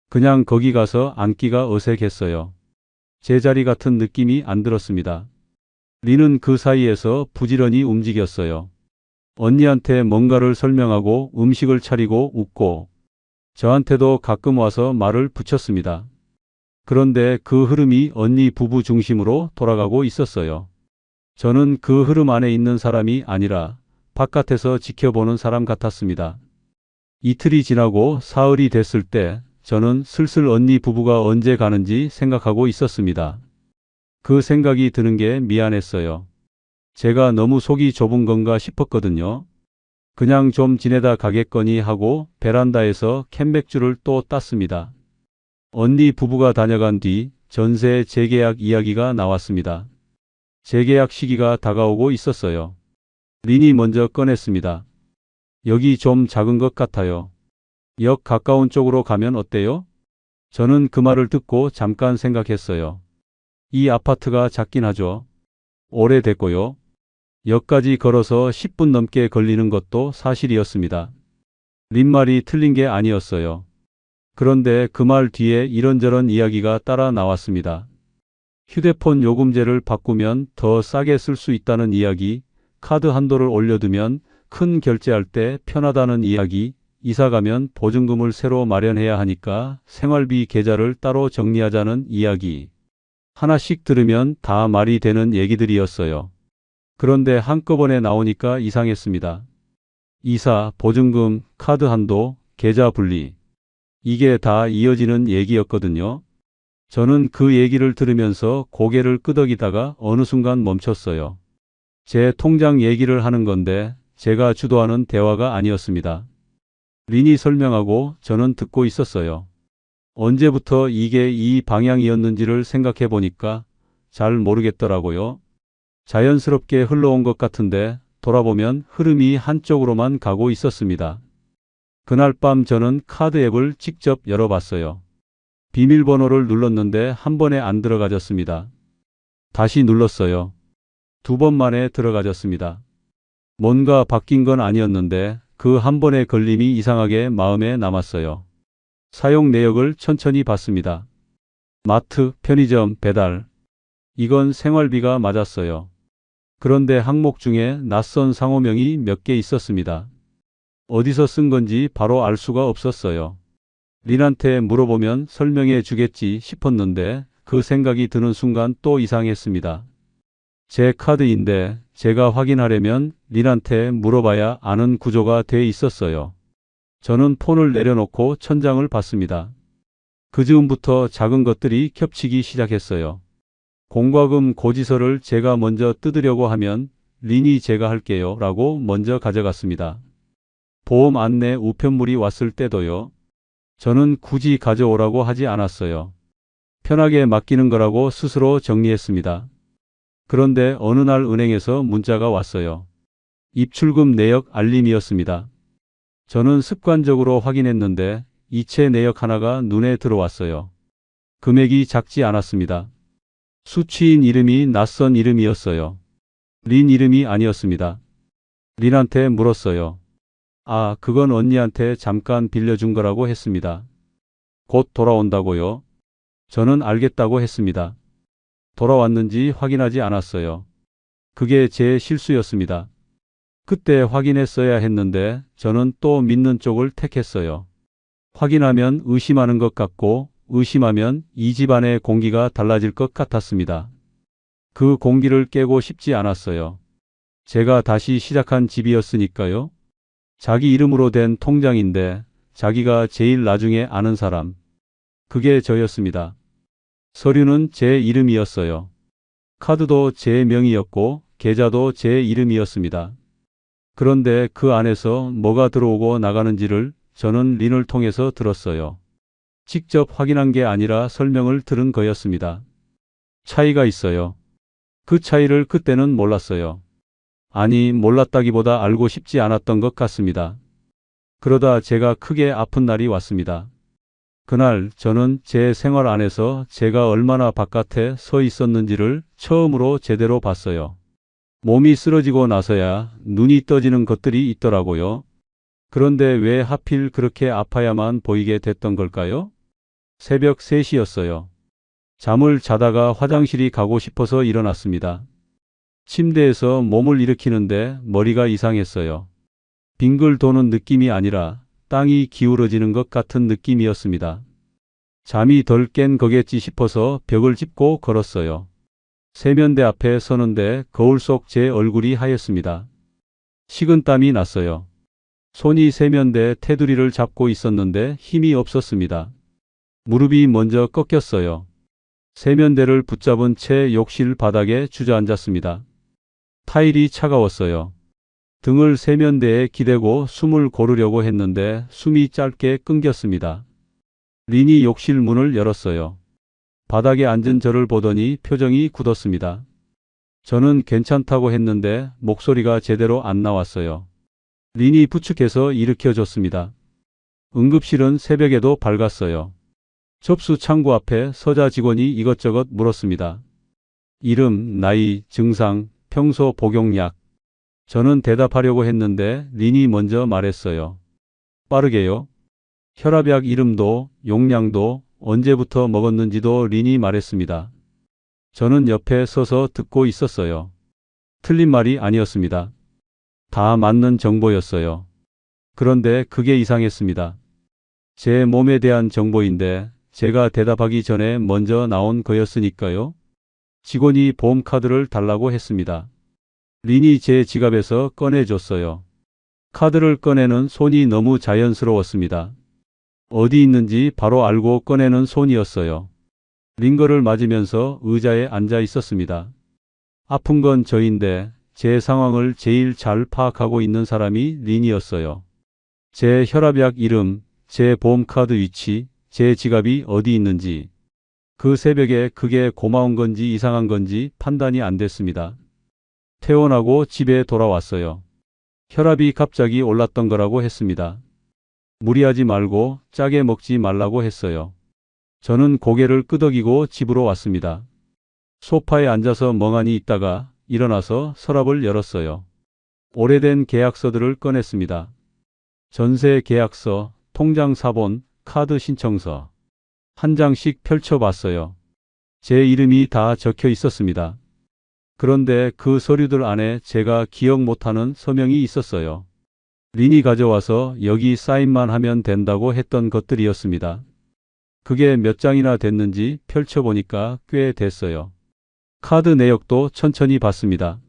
그냥 거기 가서 앉기가 어색했어요. 제 자리 같은 느낌이 안 들었습니다. 린은 그 사이에서 부지런히 움직였어요. 언니한테 뭔가를 설명하고 음식을 차리고 웃고 저한테도 가끔 와서 말을 붙였습니다. 그런데 그 흐름이 언니 부부 중심으로 돌아가고 있었어요. 저는 그 흐름 안에 있는 사람이 아니라 바깥에서 지켜보는 사람 같았습니다. 이틀이 지나고 사흘이 됐을 때 저는 슬슬 언니 부부가 언제 가는지 생각하고 있었습니다. 그 생각이 드는 게 미안했어요. 제가 너무 속이 좁은 건가 싶었거든요. 그냥 좀 지내다 가겠거니 하고 베란다에서 캔맥주를 또 땄습니다. 언니 부부가 다녀간 뒤 전세 재계약 이야기가 나왔습니다. 재계약 시기가 다가오고 있었어요. 린이 먼저 꺼냈습니다. 여기 좀 작은 것 같아요. 역 가까운 쪽으로 가면 어때요? 저는 그 말을 듣고 잠깐 생각했어요. 이 아파트가 작긴 하죠. 오래됐고요. 역까지 걸어서 10분 넘게 걸리는 것도 사실이었습니다. 린 말이 틀린 게 아니었어요. 그런데 그 말 뒤에 이런저런 이야기가 따라 나왔습니다. 휴대폰 요금제를 바꾸면 더 싸게 쓸 수 있다는 이야기, 카드 한도를 올려두면 큰 결제할 때 편하다는 이야기, 이사 가면 보증금을 새로 마련해야 하니까 생활비 계좌를 따로 정리하자는 이야기. 하나씩 들으면 다 말이 되는 얘기들이었어요. 그런데 한꺼번에 나오니까 이상했습니다. 이사, 보증금, 카드 한도, 계좌 분리. 이게 다 이어지는 얘기였거든요. 저는 그 얘기를 들으면서 고개를 끄덕이다가 어느 순간 멈췄어요. 제 통장 얘기를 하는 건데 제가 주도하는 대화가 아니었습니다. 린이 설명하고 저는 듣고 있었어요. 언제부터 이게 이 방향이었는지를 생각해 보니까 잘 모르겠더라고요. 자연스럽게 흘러온 것 같은데 돌아보면 흐름이 한쪽으로만 가고 있었습니다. 그날 밤 저는 카드 앱을 직접 열어봤어요. 비밀번호를 눌렀는데 한 번에 안 들어가졌습니다. 다시 눌렀어요. 두 번 만에 들어가졌습니다. 뭔가 바뀐 건 아니었는데 그 한 번의 걸림이 이상하게 마음에 남았어요. 사용 내역을 천천히 봤습니다. 마트, 편의점, 배달. 이건 생활비가 맞았어요. 그런데 항목 중에 낯선 상호명이 몇 개 있었습니다. 어디서 쓴 건지 바로 알 수가 없었어요. 린한테 물어보면 설명해 주겠지 싶었는데 그 생각이 드는 순간 또 이상했습니다. 제 카드인데 제가 확인하려면 린한테 물어봐야 아는 구조가 돼 있었어요. 저는 폰을 내려놓고 천장을 봤습니다. 그 즈음부터 작은 것들이 겹치기 시작했어요. 공과금 고지서를 제가 먼저 뜯으려고 하면 린이 제가 할게요 라고 먼저 가져갔습니다. 보험 안내 우편물이 왔을 때도요. 저는 굳이 가져오라고 하지 않았어요. 편하게 맡기는 거라고 스스로 정리했습니다. 그런데 어느 날 은행에서 문자가 왔어요. 입출금 내역 알림이었습니다. 저는 습관적으로 확인했는데 이체 내역 하나가 눈에 들어왔어요. 금액이 작지 않았습니다. 수취인 이름이 낯선 이름이었어요. 린 이름이 아니었습니다. 린한테 물었어요. 아, 그건 언니한테 잠깐 빌려준 거라고 했습니다. 곧 돌아온다고요? 저는 알겠다고 했습니다. 돌아왔는지 확인하지 않았어요. 그게 제 실수였습니다. 그때 확인했어야 했는데 저는 또 믿는 쪽을 택했어요. 확인하면 의심하는 것 같고 의심하면 이 집안의 공기가 달라질 것 같았습니다. 그 공기를 깨고 싶지 않았어요. 제가 다시 시작한 집이었으니까요. 자기 이름으로 된 통장인데 자기가 제일 나중에 아는 사람. 그게 저였습니다. 서류는 제 이름이었어요. 카드도 제 명의였고 계좌도 제 이름이었습니다. 그런데 그 안에서 뭐가 들어오고 나가는지를 저는 린을 통해서 들었어요. 직접 확인한 게 아니라 설명을 들은 거였습니다. 차이가 있어요. 그 차이를 그때는 몰랐어요. 아니, 몰랐다기보다 알고 싶지 않았던 것 같습니다. 그러다 제가 크게 아픈 날이 왔습니다. 그날 저는 제 생활 안에서 제가 얼마나 바깥에 서 있었는지를 처음으로 제대로 봤어요. 몸이 쓰러지고 나서야 눈이 떠지는 것들이 있더라고요. 그런데 왜 하필 그렇게 아파야만 보이게 됐던 걸까요? 새벽 3시였어요. 잠을 자다가 화장실이 가고 싶어서 일어났습니다. 침대에서 몸을 일으키는데 머리가 이상했어요. 빙글 도는 느낌이 아니라 땅이 기울어지는 것 같은 느낌이었습니다. 잠이 덜 깬 거겠지 싶어서 벽을 짚고 걸었어요. 세면대 앞에 서는데 거울 속 제 얼굴이 하였습니다. 식은땀이 났어요. 손이 세면대 테두리를 잡고 있었는데 힘이 없었습니다. 무릎이 먼저 꺾였어요. 세면대를 붙잡은 채 욕실 바닥에 주저앉았습니다. 타일이 차가웠어요. 등을 세면대에 기대고 숨을 고르려고 했는데 숨이 짧게 끊겼습니다. 린이 욕실 문을 열었어요. 바닥에 앉은 저를 보더니 표정이 굳었습니다. 저는 괜찮다고 했는데 목소리가 제대로 안 나왔어요. 린이 부축해서 일으켜줬습니다. 응급실은 새벽에도 밝았어요. 접수 창구 앞에 서자 직원이 이것저것 물었습니다. 이름, 나이, 증상, 평소 복용약. 저는 대답하려고 했는데 린이 먼저 말했어요. 빠르게요. 혈압약 이름도 용량도 언제부터 먹었는지도 린이 말했습니다. 저는 옆에 서서 듣고 있었어요. 틀린 말이 아니었습니다. 다 맞는 정보였어요. 그런데 그게 이상했습니다. 제 몸에 대한 정보인데 제가 대답하기 전에 먼저 나온 거였으니까요. 직원이 보험카드를 달라고 했습니다. 린이 제 지갑에서 꺼내줬어요. 카드를 꺼내는 손이 너무 자연스러웠습니다. 어디 있는지 바로 알고 꺼내는 손이었어요. 링거를 맞으면서 의자에 앉아 있었습니다. 아픈 건 저인데 제 상황을 제일 잘 파악하고 있는 사람이 린이었어요. 제 혈압약 이름, 제 보험카드 위치, 제 지갑이 어디 있는지. 그 새벽에 그게 고마운 건지 이상한 건지 판단이 안 됐습니다. 퇴원하고 집에 돌아왔어요. 혈압이 갑자기 올랐던 거라고 했습니다. 무리하지 말고 짜게 먹지 말라고 했어요. 저는 고개를 끄덕이고 집으로 왔습니다. 소파에 앉아서 멍하니 있다가 일어나서 서랍을 열었어요. 오래된 계약서들을 꺼냈습니다. 전세 계약서, 통장 사본, 카드 신청서. 한 장씩 펼쳐봤어요. 제 이름이 다 적혀 있었습니다. 그런데 그 서류들 안에 제가 기억 못하는 서명이 있었어요. 린이 가져와서 여기 사인만 하면 된다고 했던 것들이었습니다. 그게 몇 장이나 됐는지 펼쳐보니까 꽤 됐어요. 카드 내역도 천천히 봤습니다.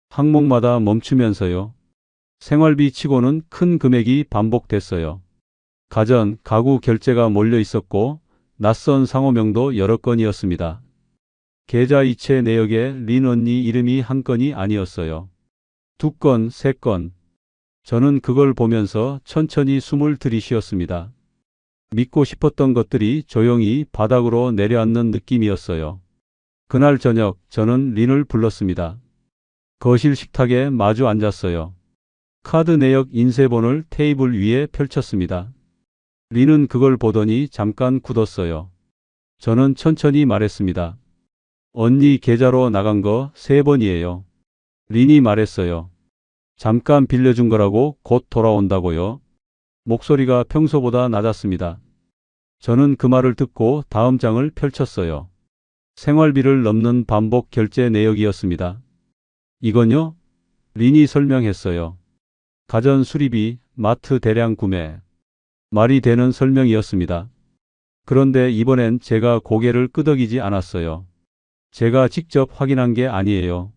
항목마다 멈추면서요. 생활비 치고는 큰 금액이 반복됐어요. 가전, 가구 결제가 몰려 있었고 낯선 상호명도 여러 건이었습니다. 계좌 이체 내역에 린 언니 이름이 한 건이 아니었어요. 2건, 3건. 저는 그걸 보면서 천천히 숨을 들이쉬었습니다. 믿고 싶었던 것들이 조용히 바닥으로 내려앉는 느낌이었어요. 그날 저녁 저는 린을 불렀습니다. 거실 식탁에 마주 앉았어요. 카드 내역 인쇄본을 테이블 위에 펼쳤습니다. 린은 그걸 보더니 잠깐 굳었어요. 저는 천천히 말했습니다. 언니 계좌로 나간 거 3번이에요. 린이 말했어요. 잠깐 빌려준 거라고 곧 돌아온다고요. 목소리가 평소보다 낮았습니다. 저는 그 말을 듣고 다음 장을 펼쳤어요. 생활비를 넘는 반복 결제 내역이었습니다. 이건요? 린이 설명했어요. 가전 수리비, 마트 대량 구매. 말이 되는 설명이었습니다. 그런데 이번엔 제가 고개를 끄덕이지 않았어요. 제가 직접 확인한 게 아니에요.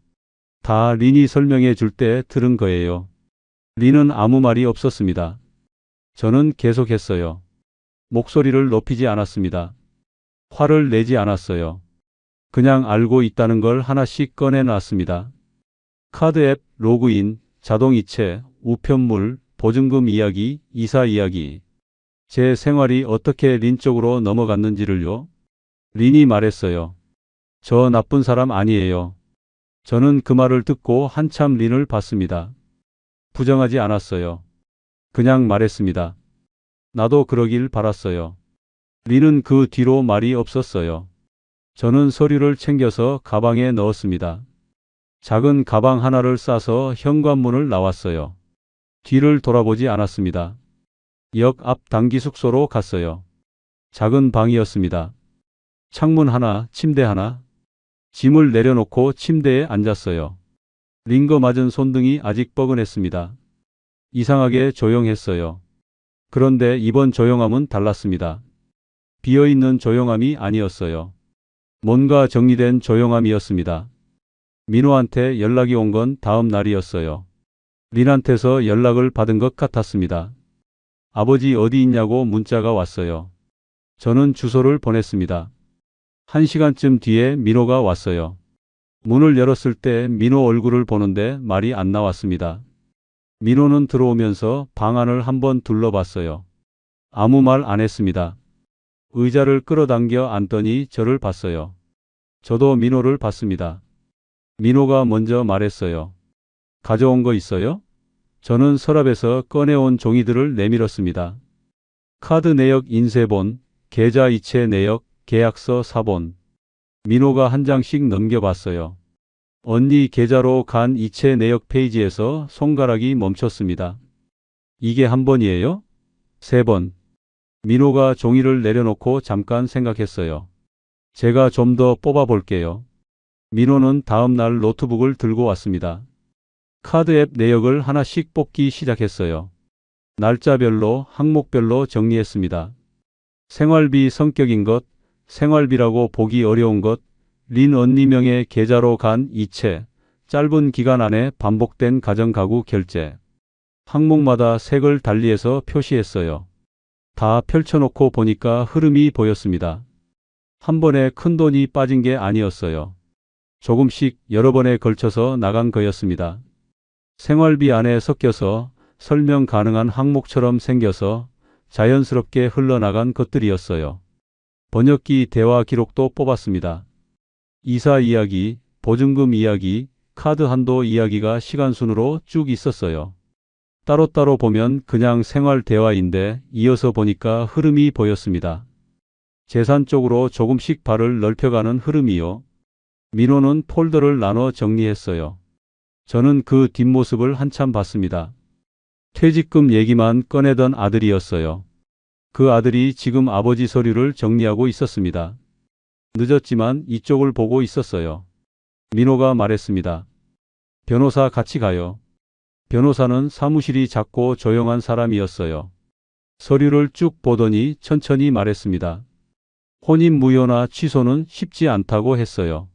다 린이 설명해 줄 때 들은 거예요. 린은 아무 말이 없었습니다. 저는 계속했어요. 목소리를 높이지 않았습니다. 화를 내지 않았어요. 그냥 알고 있다는 걸 하나씩 꺼내놨습니다. 카드 앱, 로그인, 자동이체, 우편물, 보증금 이야기, 이사 이야기. 제 생활이 어떻게 린 쪽으로 넘어갔는지를요. 린이 말했어요. 저 나쁜 사람 아니에요. 저는 그 말을 듣고 한참 린을 봤습니다. 부정하지 않았어요. 그냥 말했습니다. 나도 그러길 바랐어요. 린은 그 뒤로 말이 없었어요. 저는 서류를 챙겨서 가방에 넣었습니다. 작은 가방 하나를 싸서 현관문을 나왔어요. 뒤를 돌아보지 않았습니다. 역 앞 단기 숙소로 갔어요. 작은 방이었습니다. 창문 하나, 침대 하나. 짐을 내려놓고 침대에 앉았어요. 링거 맞은 손등이 아직 뻐근했습니다. 이상하게 조용했어요. 그런데 이번 조용함은 달랐습니다. 비어있는 조용함이 아니었어요. 뭔가 정리된 조용함이었습니다. 민호한테 연락이 온 건 다음 날이었어요. 린한테서 연락을 받은 것 같았습니다. 아버지 어디 있냐고 문자가 왔어요. 저는 주소를 보냈습니다. 1시간쯤 뒤에 민호가 왔어요. 문을 열었을 때 민호 얼굴을 보는데 말이 안 나왔습니다. 민호는 들어오면서 방 안을 한번 둘러봤어요. 아무 말 안 했습니다. 의자를 끌어당겨 앉더니 저를 봤어요. 저도 민호를 봤습니다. 민호가 먼저 말했어요. 가져온 거 있어요? 저는 서랍에서 꺼내온 종이들을 내밀었습니다. 카드 내역 인쇄본, 계좌 이체 내역, 계약서 사본. 민호가 한 장씩 넘겨봤어요. 언니 계좌로 간 이체 내역 페이지에서 손가락이 멈췄습니다. 이게 한 번이에요? 3번. 민호가 종이를 내려놓고 잠깐 생각했어요. 제가 좀 더 뽑아볼게요. 민호는 다음 날 노트북을 들고 왔습니다. 카드 앱 내역을 하나씩 뽑기 시작했어요. 날짜별로, 항목별로 정리했습니다. 생활비 성격인 것, 생활비라고 보기 어려운 것, 린 언니 명의 계좌로 간 이체, 짧은 기간 안에 반복된 가정가구 결제. 항목마다 색을 달리해서 표시했어요. 다 펼쳐놓고 보니까 흐름이 보였습니다. 한 번에 큰 돈이 빠진 게 아니었어요. 조금씩 여러 번에 걸쳐서 나간 거였습니다. 생활비 안에 섞여서 설명 가능한 항목처럼 생겨서 자연스럽게 흘러나간 것들이었어요. 번역기 대화 기록도 뽑았습니다. 이사 이야기, 보증금 이야기, 카드 한도 이야기가 시간순으로 쭉 있었어요. 따로따로 보면 그냥 생활 대화인데 이어서 보니까 흐름이 보였습니다. 재산 쪽으로 조금씩 발을 넓혀가는 흐름이요. 민호는 폴더를 나눠 정리했어요. 저는 그 뒷모습을 한참 봤습니다. 퇴직금 얘기만 꺼내던 아들이었어요. 그 아들이 지금 아버지 서류를 정리하고 있었습니다. 늦었지만 이쪽을 보고 있었어요. 민호가 말했습니다. 변호사 같이 가요. 변호사는 사무실이 작고 조용한 사람이었어요. 서류를 쭉 보더니 천천히 말했습니다. 혼인 무효나 취소는 쉽지 않다고 했어요.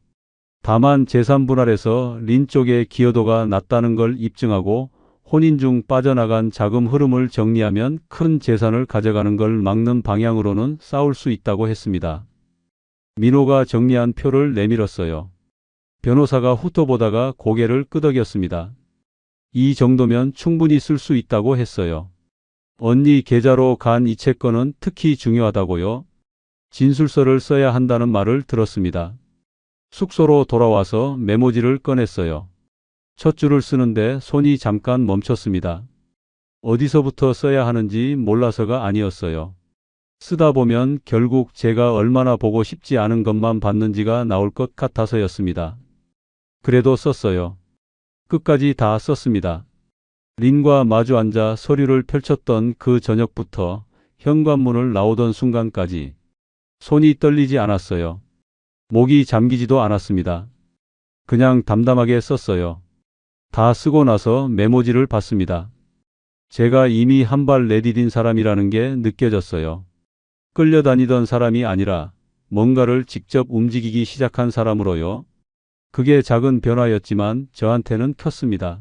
다만 재산 분할에서 린 쪽의 기여도가 낮다는 걸 입증하고 혼인 중 빠져나간 자금 흐름을 정리하면 큰 재산을 가져가는 걸 막는 방향으로는 싸울 수 있다고 했습니다. 민호가 정리한 표를 내밀었어요. 변호사가 훑어보다가 고개를 끄덕였습니다. 이 정도면 충분히 쓸 수 있다고 했어요. 언니 계좌로 간 이 채권은 특히 중요하다고요. 진술서를 써야 한다는 말을 들었습니다. 숙소로 돌아와서 메모지를 꺼냈어요. 첫 줄을 쓰는데 손이 잠깐 멈췄습니다. 어디서부터 써야 하는지 몰라서가 아니었어요. 쓰다 보면 결국 제가 얼마나 보고 싶지 않은 것만 봤는지가 나올 것 같아서였습니다. 그래도 썼어요. 끝까지 다 썼습니다. 린과 마주 앉아 서류를 펼쳤던 그 저녁부터 현관문을 나오던 순간까지 손이 떨리지 않았어요. 목이 잠기지도 않았습니다. 그냥 담담하게 썼어요. 다 쓰고 나서 메모지를 봤습니다. 제가 이미 한 발 내디딘 사람이라는 게 느껴졌어요. 끌려다니던 사람이 아니라 뭔가를 직접 움직이기 시작한 사람으로요. 그게 작은 변화였지만 저한테는 컸습니다.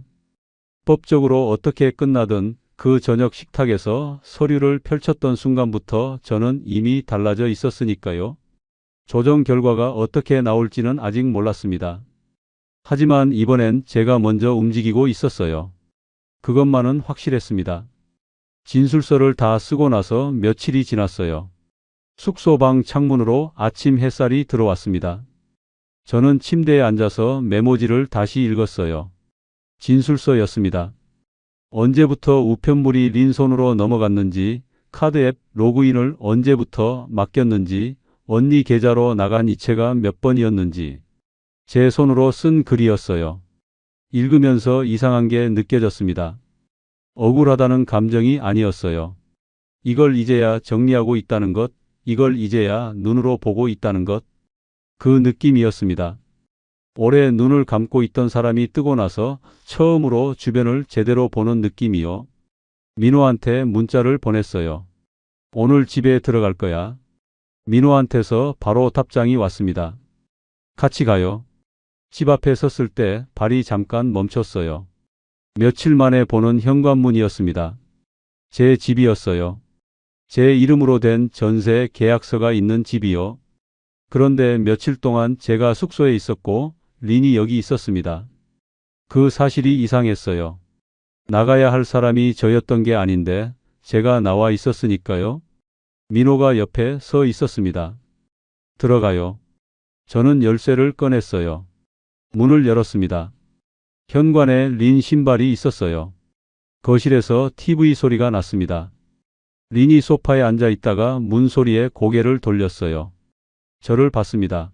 법적으로 어떻게 끝나든 그 저녁 식탁에서 서류를 펼쳤던 순간부터 저는 이미 달라져 있었으니까요. 조정 결과가 어떻게 나올지는 아직 몰랐습니다. 하지만 이번엔 제가 먼저 움직이고 있었어요. 그것만은 확실했습니다. 진술서를 다 쓰고 나서 며칠이 지났어요. 숙소 방 창문으로 아침 햇살이 들어왔습니다. 저는 침대에 앉아서 메모지를 다시 읽었어요. 진술서였습니다. 언제부터 우편물이 린 손으로 넘어갔는지, 카드 앱 로그인을 언제부터 맡겼는지, 언니 계좌로 나간 이체가 몇 번이었는지 제 손으로 쓴 글이었어요. 읽으면서 이상한 게 느껴졌습니다. 억울하다는 감정이 아니었어요. 이걸 이제야 정리하고 있다는 것, 이걸 이제야 눈으로 보고 있다는 것, 그 느낌이었습니다. 오래 눈을 감고 있던 사람이 뜨고 나서 처음으로 주변을 제대로 보는 느낌이요. 민호한테 문자를 보냈어요. 오늘 집에 들어갈 거야. 민호한테서 바로 답장이 왔습니다. 같이 가요. 집 앞에 섰을 때 발이 잠깐 멈췄어요. 며칠 만에 보는 현관문이었습니다. 제 집이었어요. 제 이름으로 된 전세 계약서가 있는 집이요. 그런데 며칠 동안 제가 숙소에 있었고 린이 여기 있었습니다. 그 사실이 이상했어요. 나가야 할 사람이 저였던 게 아닌데 제가 나와 있었으니까요. 민호가 옆에 서 있었습니다. 들어가요. 저는 열쇠를 꺼냈어요. 문을 열었습니다. 현관에 린 신발이 있었어요. 거실에서 TV 소리가 났습니다. 린이 소파에 앉아 있다가 문 소리에 고개를 돌렸어요. 저를 봤습니다.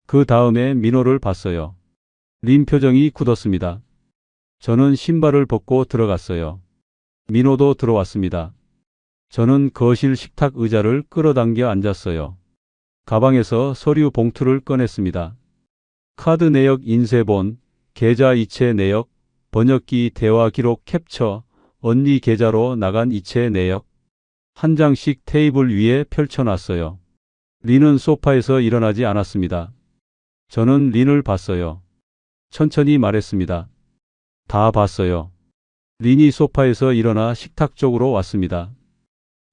그 다음에 민호를 봤어요. 린 표정이 굳었습니다. 저는 신발을 벗고 들어갔어요. 민호도 들어왔습니다. 저는 거실 식탁 의자를 끌어당겨 앉았어요. 가방에서 서류 봉투를 꺼냈습니다. 카드 내역 인쇄본, 계좌 이체 내역, 번역기 대화 기록 캡처, 언니 계좌로 나간 이체 내역 한 장씩 테이블 위에 펼쳐놨어요. 린은 소파에서 일어나지 않았습니다. 저는 린을 봤어요. 천천히 말했습니다. 다 봤어요. 린이 소파에서 일어나 식탁 쪽으로 왔습니다.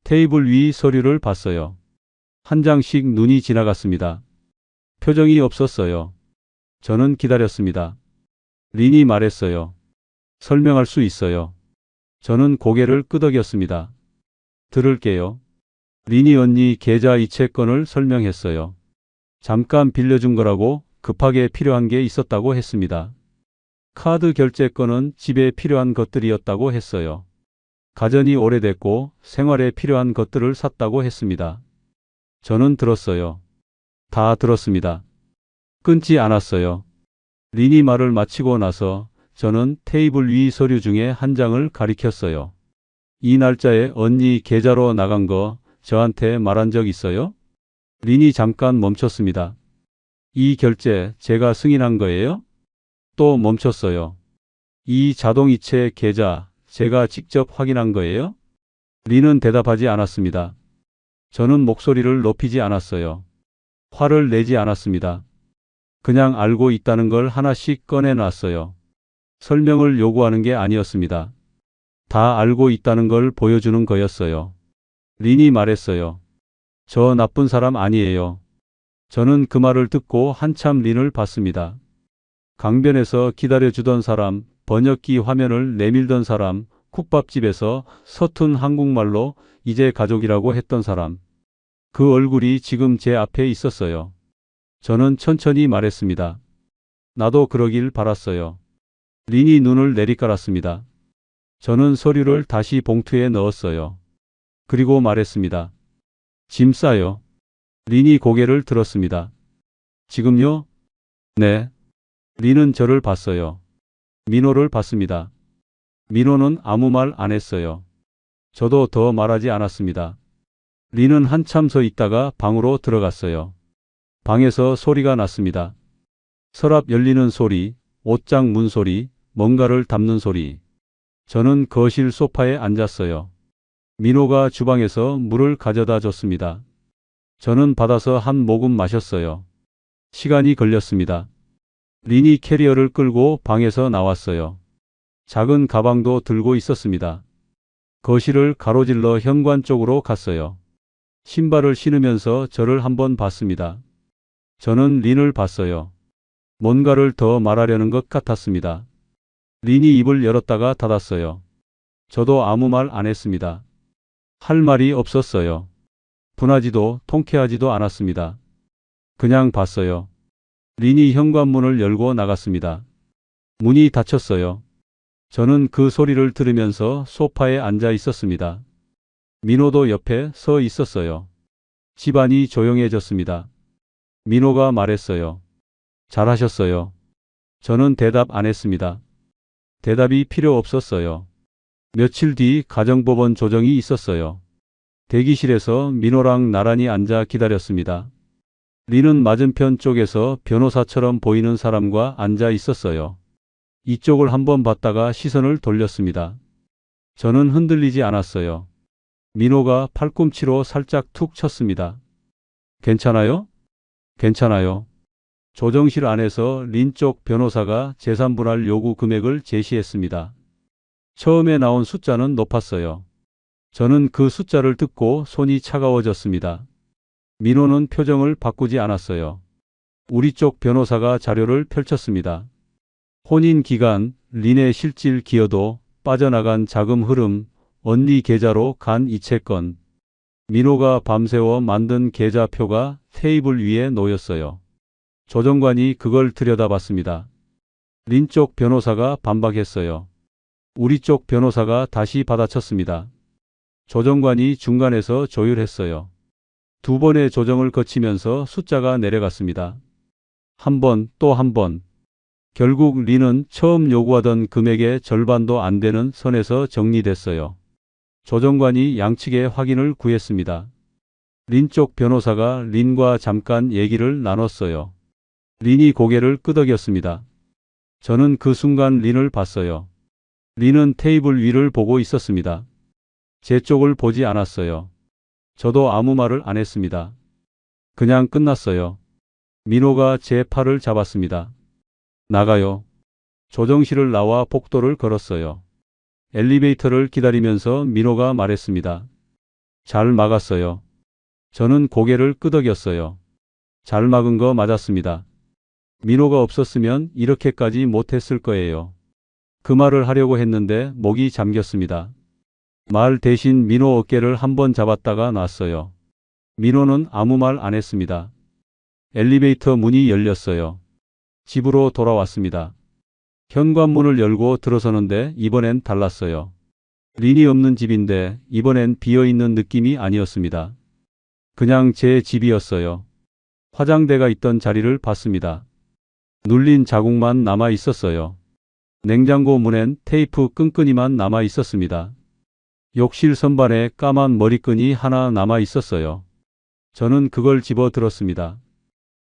테이블 위 서류를 봤어요. 한 장씩 눈이 지나갔습니다. 표정이 없었어요. 저는 기다렸습니다. 린이 말했어요. 설명할 수 있어요. 저는 고개를 끄덕였습니다. 들을게요. 린이 언니 계좌 이체권을 설명했어요. 잠깐 빌려준 거라고 급하게 필요한 게 있었다고 했습니다. 카드 결제권은 집에 필요한 것들이었다고 했어요. 가전이 오래됐고 생활에 필요한 것들을 샀다고 했습니다. 저는 들었어요. 다 들었습니다. 끊지 않았어요. 린이 말을 마치고 나서 저는 테이블 위 서류 중에 한 장을 가리켰어요. 이 날짜에 언니 계좌로 나간 거 저한테 말한 적 있어요? 린이 잠깐 멈췄습니다. 이 결제 제가 승인한 거예요? 또 멈췄어요. 이 자동이체 계좌 제가 직접 확인한 거예요? 린은 대답하지 않았습니다. 저는 목소리를 높이지 않았어요. 화를 내지 않았습니다. 그냥 알고 있다는 걸 하나씩 꺼내놨어요. 설명을 요구하는 게 아니었습니다. 다 알고 있다는 걸 보여주는 거였어요. 린이 말했어요. 저 나쁜 사람 아니에요. 저는 그 말을 듣고 한참 린을 봤습니다. 강변에서 기다려주던 사람, 번역기 화면을 내밀던 사람, 국밥집에서 서툰 한국말로 이제 가족이라고 했던 사람. 그 얼굴이 지금 제 앞에 있었어요. 저는 천천히 말했습니다. 나도 그러길 바랐어요. 린이 눈을 내리깔았습니다. 저는 서류를 다시 봉투에 넣었어요. 그리고 말했습니다. 짐 싸요. 린이 고개를 들었습니다. 지금요? 네. 린은 저를 봤어요. 민호를 봤습니다. 민호는 아무 말 안 했어요. 저도 더 말하지 않았습니다. 린은 한참 서 있다가 방으로 들어갔어요. 방에서 소리가 났습니다. 서랍 열리는 소리, 옷장 문 소리, 뭔가를 담는 소리. 저는 거실 소파에 앉았어요. 민호가 주방에서 물을 가져다 줬습니다. 저는 받아서 한 모금 마셨어요. 시간이 걸렸습니다. 린이 캐리어를 끌고 방에서 나왔어요. 작은 가방도 들고 있었습니다. 거실을 가로질러 현관 쪽으로 갔어요. 신발을 신으면서 저를 한번 봤습니다. 저는 린을 봤어요. 뭔가를 더 말하려는 것 같았습니다. 린이 입을 열었다가 닫았어요. 저도 아무 말 안 했습니다. 할 말이 없었어요. 분하지도 통쾌하지도 않았습니다. 그냥 봤어요. 린이 현관문을 열고 나갔습니다. 문이 닫혔어요. 저는 그 소리를 들으면서 소파에 앉아 있었습니다. 민호도 옆에 서 있었어요. 집안이 조용해졌습니다. 민호가 말했어요. 잘하셨어요. 저는 대답 안 했습니다. 대답이 필요 없었어요. 며칠 뒤 가정법원 조정이 있었어요. 대기실에서 민호랑 나란히 앉아 기다렸습니다. 린은 맞은편 쪽에서 변호사처럼 보이는 사람과 앉아 있었어요. 이쪽을 한번 봤다가 시선을 돌렸습니다. 저는 흔들리지 않았어요. 민호가 팔꿈치로 살짝 툭 쳤습니다. 괜찮아요? 괜찮아요. 조정실 안에서 린 쪽 변호사가 재산분할 요구 금액을 제시했습니다. 처음에 나온 숫자는 높았어요. 저는 그 숫자를 듣고 손이 차가워졌습니다. 민호는 표정을 바꾸지 않았어요. 우리 쪽 변호사가 자료를 펼쳤습니다. 혼인 기간, 린의 실질 기여도, 빠져나간 자금 흐름, 언니 계좌로 간 이체권. 민호가 밤새워 만든 계좌표가 테이블 위에 놓였어요. 조정관이 그걸 들여다봤습니다. 린 쪽 변호사가 반박했어요. 우리 쪽 변호사가 다시 받아쳤습니다. 조정관이 중간에서 조율했어요. 두 번의 조정을 거치면서 숫자가 내려갔습니다. 한 번, 또 한 번. 결국 린은 처음 요구하던 금액의 절반도 안 되는 선에서 정리됐어요. 조정관이 양측의 확인을 구했습니다. 린 쪽 변호사가 린과 잠깐 얘기를 나눴어요. 린이 고개를 끄덕였습니다. 저는 그 순간 린을 봤어요. 리는 테이블 위를 보고 있었습니다. 제 쪽을 보지 않았어요. 저도 아무 말을 안 했습니다. 그냥 끝났어요. 민호가 제 팔을 잡았습니다. 나가요. 조정실을 나와 복도를 걸었어요. 엘리베이터를 기다리면서 민호가 말했습니다. 잘 막았어요. 저는 고개를 끄덕였어요. 잘 막은 거 맞았습니다. 민호가 없었으면 이렇게까지 못했을 거예요. 그 말을 하려고 했는데 목이 잠겼습니다. 말 대신 민호 어깨를 한번 잡았다가 놨어요. 민호는 아무 말 안 했습니다. 엘리베이터 문이 열렸어요. 집으로 돌아왔습니다. 현관문을 열고 들어서는데 이번엔 달랐어요. 린이 없는 집인데 이번엔 비어있는 느낌이 아니었습니다. 그냥 제 집이었어요. 화장대가 있던 자리를 봤습니다. 눌린 자국만 남아 있었어요. 냉장고 문엔 테이프 끈끈이만 남아 있었습니다. 욕실 선반에 까만 머리끈이 하나 남아 있었어요. 저는 그걸 집어 들었습니다.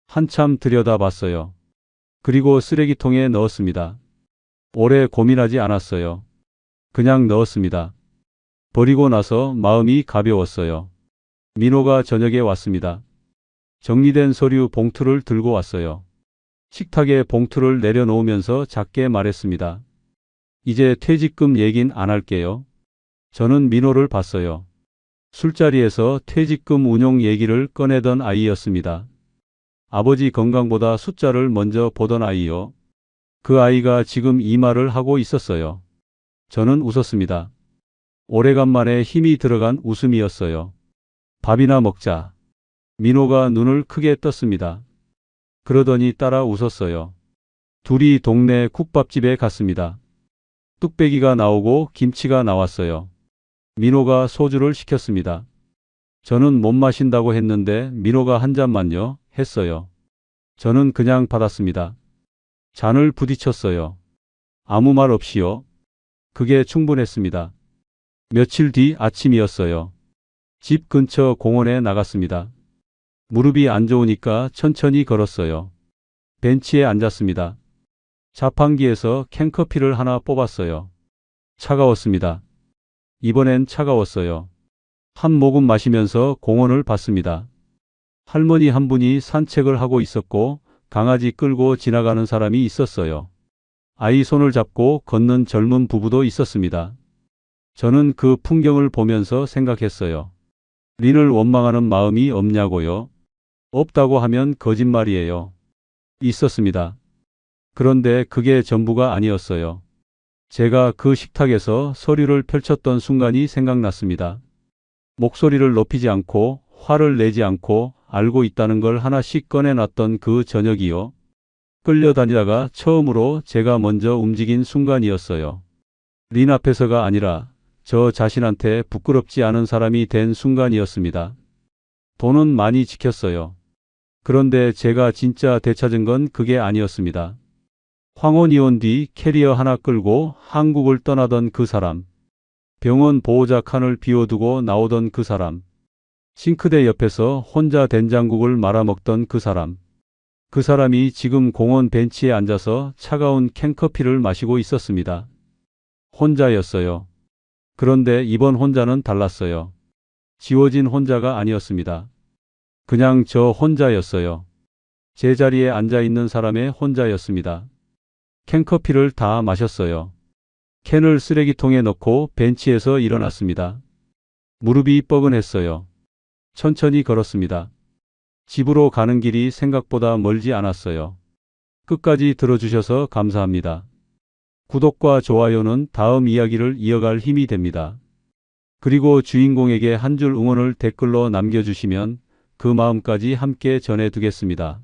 한참 들여다봤어요. 그리고 쓰레기통에 넣었습니다. 오래 고민하지 않았어요. 그냥 넣었습니다. 버리고 나서 마음이 가벼웠어요. 민호가 저녁에 왔습니다. 정리된 서류 봉투를 들고 왔어요. 식탁에 봉투를 내려놓으면서 작게 말했습니다. 이제 퇴직금 얘긴 안 할게요. 저는 민호를 봤어요. 술자리에서 퇴직금 운용 얘기를 꺼내던 아이였습니다. 아버지 건강보다 숫자를 먼저 보던 아이요. 그 아이가 지금 이 말을 하고 있었어요. 저는 웃었습니다. 오래간만에 힘이 들어간 웃음이었어요. 밥이나 먹자. 민호가 눈을 크게 떴습니다. 그러더니 따라 웃었어요. 둘이 동네 국밥집에 갔습니다. 뚝배기가 나오고 김치가 나왔어요. 민호가 소주를 시켰습니다. 저는 못 마신다고 했는데 민호가 한 잔만요 했어요. 저는 그냥 받았습니다. 잔을 부딪혔어요. 아무 말 없이요. 그게 충분했습니다. 며칠 뒤 아침이었어요. 집 근처 공원에 나갔습니다. 무릎이 안 좋으니까 천천히 걸었어요. 벤치에 앉았습니다. 자판기에서 캔커피를 하나 뽑았어요. 차가웠습니다. 이번엔 차가웠어요. 한 모금 마시면서 공원을 봤습니다. 할머니 한 분이 산책을 하고 있었고 강아지 끌고 지나가는 사람이 있었어요. 아이 손을 잡고 걷는 젊은 부부도 있었습니다. 저는 그 풍경을 보면서 생각했어요. 린을 원망하는 마음이 없냐고요? 없다고 하면 거짓말이에요. 있었습니다. 그런데 그게 전부가 아니었어요. 제가 그 식탁에서 서류를 펼쳤던 순간이 생각났습니다. 목소리를 높이지 않고 화를 내지 않고 알고 있다는 걸 하나씩 꺼내놨던 그 저녁이요. 끌려다니다가 처음으로 제가 먼저 움직인 순간이었어요. 린 앞에서가 아니라 저 자신한테 부끄럽지 않은 사람이 된 순간이었습니다. 돈은 많이 지켰어요. 그런데 제가 진짜 되찾은 건 그게 아니었습니다. 황혼 이혼 뒤 캐리어 하나 끌고 한국을 떠나던 그 사람. 병원 보호자 칸을 비워두고 나오던 그 사람. 싱크대 옆에서 혼자 된장국을 말아먹던 그 사람. 그 사람이 지금 공원 벤치에 앉아서 차가운 캔커피를 마시고 있었습니다. 혼자였어요. 그런데 이번 혼자는 달랐어요. 지워진 혼자가 아니었습니다. 그냥 저 혼자였어요. 제 자리에 앉아있는 사람의 혼자였습니다. 캔커피를 다 마셨어요. 캔을 쓰레기통에 넣고 벤치에서 일어났습니다. 무릎이 뻐근했어요. 천천히 걸었습니다. 집으로 가는 길이 생각보다 멀지 않았어요. 끝까지 들어주셔서 감사합니다. 구독과 좋아요는 다음 이야기를 이어갈 힘이 됩니다. 그리고 주인공에게 한 줄 응원을 댓글로 남겨주시면 그 마음까지 함께 전해두겠습니다.